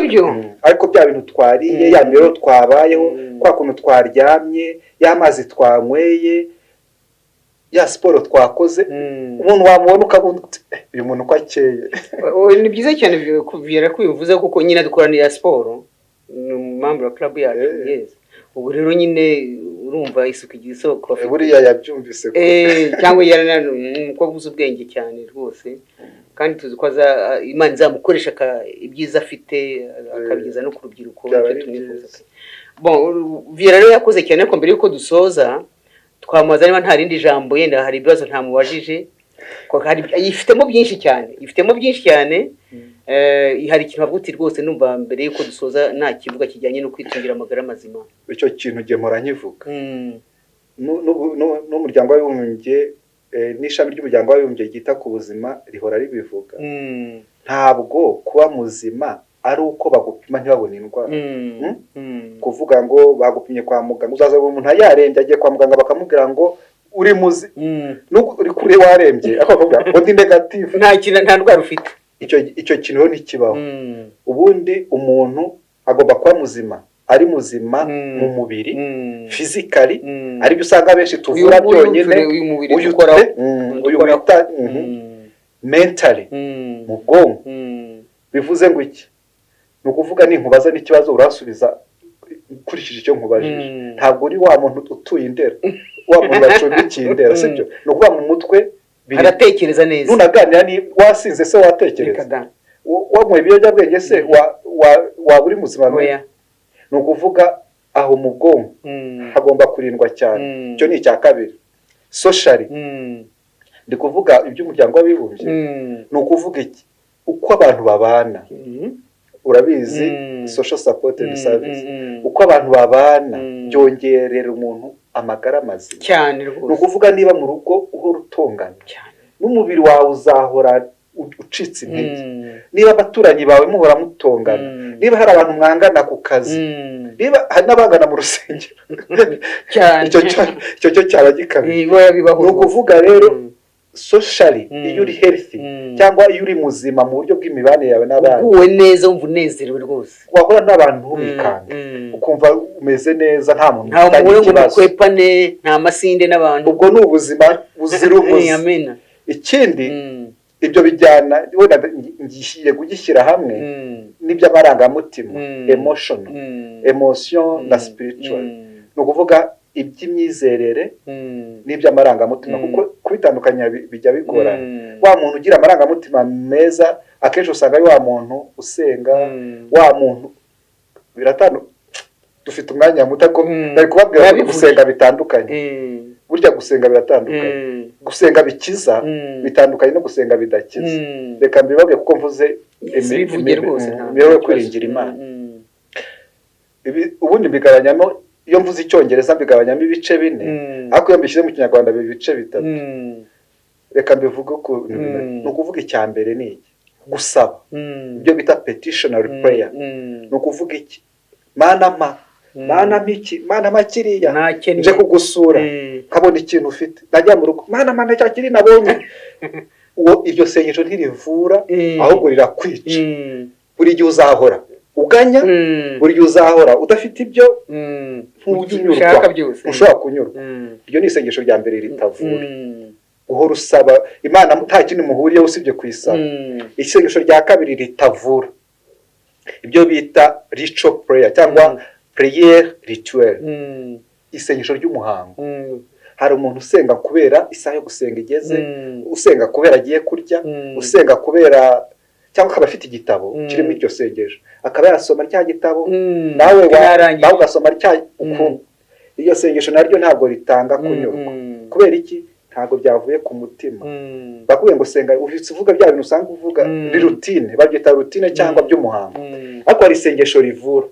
ariko bya bintu twariye, ya mibereho twabayeho, kwa kuntu twaryamye, ya mazi twanyweye, ya siporo twakoze, umuntu wamubona ukabona uyu muntu ko akeye. Ni byiza cyane kuvyera ko bivuze kuko nyine dukoranira siporo member club yacu. Yes, ubu rero nyine urumva isuku igira isoko, buriya yabyumvise ko cyangwa ko guza ubwenge cyane rwose, kandi tuzi ko Imana izamukoresha ibyiza afite akabigeza no ku rubyiruko. Bon, Viera rero yakoze cyane, ariko mbere yuko dusoza twamaza niba nta rindi jambo yenda hari ibibazo ntamubajije, ko yifitemo byinshi cyane, hari ikintu avuga rwose numva mbere yuko dusoza nta kivuga kijyanye no kwitungira amagara mazima. Icyo kintu gemora nkivuga n'umuryango w'abibumbye, n'ishami ry'umuryango w'abibumbye ryita ku buzima rihora ribivuga, ntabwo kuba muzima ari uko bagupima ntibabone indwara. Kuvuga ngo bagupimye kwa muganga, uzaza umuntu yarembye agiye kwa muganga bakamubwira ngo uri muzi, uri kure warembye akavuga ngo ndi negative, nta ndwara ufite. Icyo kintu rero ntikibaho. Ubundi umuntu agomba kuba muzima, ari muzima mu mubiri physically, aribyo usanga benshi tuvura byonyine, uyu wita mentally, mu bwonko. Bivuze ngo iki? Ni ukuvuga ninkubaza n'ikibazo urasubiza ukurikije icyo nkubajije, ntabwo uri wa muntu utuye Indera, wa muntu wacumbikiye Indera, sibyo? Ni ukuvuga mu mutwe aratekereza neza, nunaganira ni wasinze se watekereza, wamwe ibiyobyabwenge se wa uri muzima. Ni ukuvuga aho mu bwonko hagomba kurindwa cyane. Icyo ni icya kabiri. Socially, ndi kuvuga iby'umuryango w'abibumbye, ni ukuvuga iki? Uko abantu babana, urabizi social support and service, uko abantu babana byongerera umuntu amagara mazima cyane rwose. Ni ukuvuga niba mu rugo uhora utongana, n'umubiri wawe uzahora ucitse intege. Niba abaturanyi bawe muhora mutongana, niba hari abantu mwangana ku kazi, niba hari n'abangana mu rusengero, icyo cyo cyaba gikabije. Ni ukuvuga rero socially, iyo uri healthy cyangwa iyo uri muzima mu buryo bw'imibanire yawe n'abandi, uguwe neza, wumva unezerewe rwose, wahora n'abantu ubikanga, ukumva umeze neza, nta muntu ufitanye ikibazo, nta masinde n'abantu. Ubwo ni ubuzima buzira umuze. Ikindi, ibyo bijyana wenda ngiye kugishyira hamwe n'iby'amarangamutima, emotion na spiritual. Ni ukuvuga iby'imyizerere n'iby'amarangamutima, kuko kubitandukanya bijya bigorana. Wa muntu ugira amarangamutima meza akenshi usanga ari wa muntu usenga, wa muntu biratandukanye. Dufite umwanya muto ko bari kubabwira ko gusenga bitandukanye. Burya gusenga biratandukanye, gusenga bikiza bitandukanye no gusenga bidakiza. Reka mbibabwe kuko mvuze imibereho kwiringira Imana. Ubundi mbigabanyamo, iyo mvuze Icyongereza mbigabanyamo ibice 4, ariko iyo mbishyize mu Kinyarwanda ibice 3. Reka mbivuge uko ni ukuvuga icya mbere ni iki? Gusaba, ibyo bita petitionary prayer. Ni ukuvuga iki? Mana miki, mana makiriya, nje kugusura, kabona ikintu ufite, najya mu rugo, mana cyakiri nabonye. Iryo sengesho ntirivura, ahubwo rirakwica. Buri gihe uzahora uganya, buri gihe uzahora udafite ibyo ushaka kunyurwa. Iryo ni isengesho rya mbere ritavura. Uhora usaba Imana nta kintu muhuriye usibye kuyisaba. Isengesho rya kabiri ritavura, ibyo bita ritual prayer cyangwa prayer ritual, isengesho ry'umuhango. hari umuntu usenga kubera isaha yo gusenga igeze, usenga kubera agiye kurya, usenga kubera cyangwa akaba afite igitabo kirimo iryo sengesho akaba yasoma rya gitabo, nawe ugasoma rya iryo sengesho naryo ntabwo ritanga kunyurwa. Kubera iki? Ntabwo byavuye ku mutima. Bakubwiye ngo senga uvuga bya bintu usanga uvuga ni rutine, babyita rutine cyangwa by'umuhango, ariko hari isengesho rivura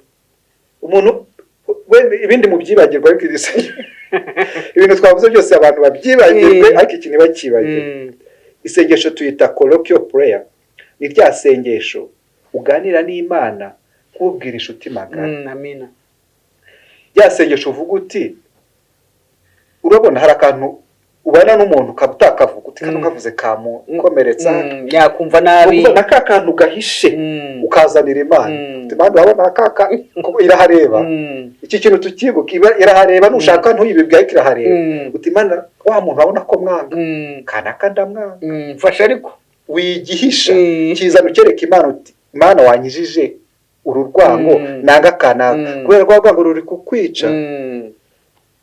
umuntu. Ibindi mu byibagirwa ariko ibintu twavuze byose abantu babyibagirwe, ariko iki ntibakibagirwe. Isengesho tuyita colloquial prayer, ni rya sengesho uganira n'Imana nk'ubwira inshuti magara. Amina. Rya sengesho uvuga uti, urabona hari akantu ubana n'umuntu ukabutakavuga uti kano kavuze kamukomeretsa, yakumva nabi, na ka kantu gahishe ukazanira Imana uti Imana urabona kaka kuko irahareba, iki kintu tukibuka irahareba, nushaka ntuyibibwaye irahareba uti Imana wa muntu urabona ko mwanga kanaka ndamwanga, mfasha ariko wigihisha kizana ukereka Imana uti Imana wanyijije uru rwango nanga kanaka, kubera ko rwango ruri kukwica,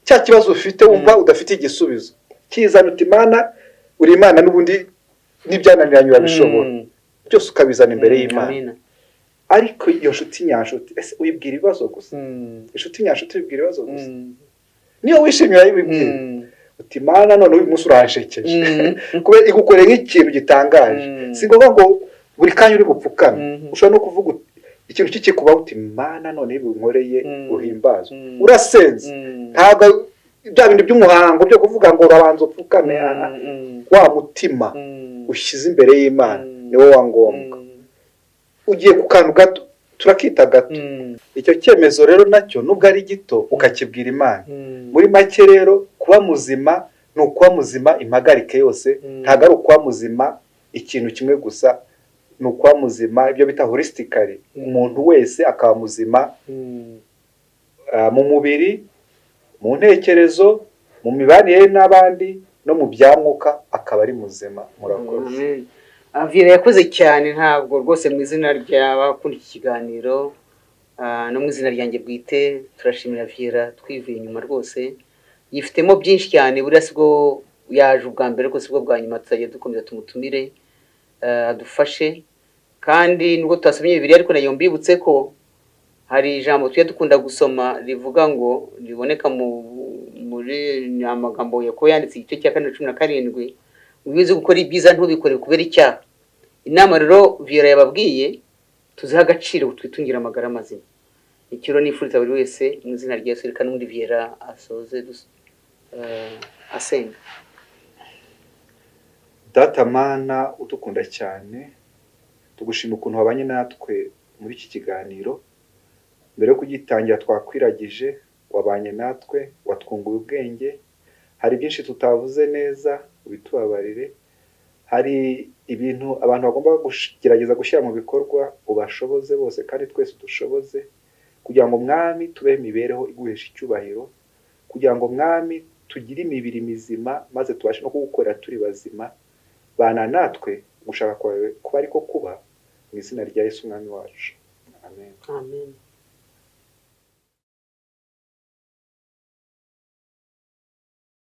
cya kibazo ufite wumva udafite igisubizo, kizana uti Imana uri Imana n'ubundi n'ibyananiranye urabishobora, byose ukabizana imbere y'Imana. Ariko iyo nshuti nyanshuti ese uyibwira ibibazo gusa? Inshuti nyanshuti uyibwira ibibazo gusa? Niyo wishimye urayibwira uti Imana none uyu munsi uranshekeje kubera igukoreye nk'ikintu gitangaje. Si ngombwa ngo buri kanya uri bupfukame, ushobora no kuvuga ikintu kikikubaho uti Imana none ibinkoreye uhimbazwe, urasenze. Ntabwo bya bindi by'umuhango byo kuvuga ngo urabanza upfukame, wa mutima ushyize imbere y'Imana niwo wa ngombwa. Ugiye ku kantu gato turakita gato, icyo cyemezo rero nacyo nubwo ari gito ukakibwira Imana. Muri make rero kuba muzima ni ukuba muzima impagarike yose, ntabwo ari ukuba muzima ikintu kimwe gusa, ni ukuba muzima ibyo bita holistically, umuntu wese akaba muzima mu mubiri, mu ntekerezo, mu mibanire n'abandi no mu bya mwuka akaba ari muzima. Murakoze. Viera yakoze cyane, ntabwo rwose mu izina ry'abakunda iki kiganiro no mu izina ryanjye bwite turashimira Viera twivuye inyuma rwose, yifitemo byinshi cyane. Buriya sibwo yaje ubwa mbere rwose, sibwo bwa nyuma, tuzajya dukomeza tumutumire adufashe. Kandi nubwo twasomye Bibiliya ariko nayo mbibutse ko hari ijambo tujya dukunda gusoma rivuga ngo riboneka muri amagambo Yakobo yanditse igice cya 4:17, ubizi gukora ibyiza ntubikore kubera icyaha. Inama rero Viera yababwiye tuziha agaciro twitungira amagara mazima. Ikiro nifuriza buri wese mu izina rya Yesu. Reka n'undi Viera asoze asenga. Data Mana udukunda cyane, tugushima ukuntu wabanye natwe muri iki kiganiro. Mbere yo kugitangira twakwiragije, wabanye natwe, watwunguye ubwenge. Hari byinshi tutavuze neza, ubitubabarire. Hari ibintu abantu bagomba kugerageza gushyira mu bikorwa, ubashoboze bose kandi twese dushoboze, kugira ngo Mwami tubeho imibereho iguhesha icyubahiro, kugira ngo Mwami tugire imibiri mizima maze tubashe no kugukorera turi bazima. Bana natwe gushaka kwawe kuba ariko kuba, mu izina rya Yesu Mwami wacu. Amen. Amen.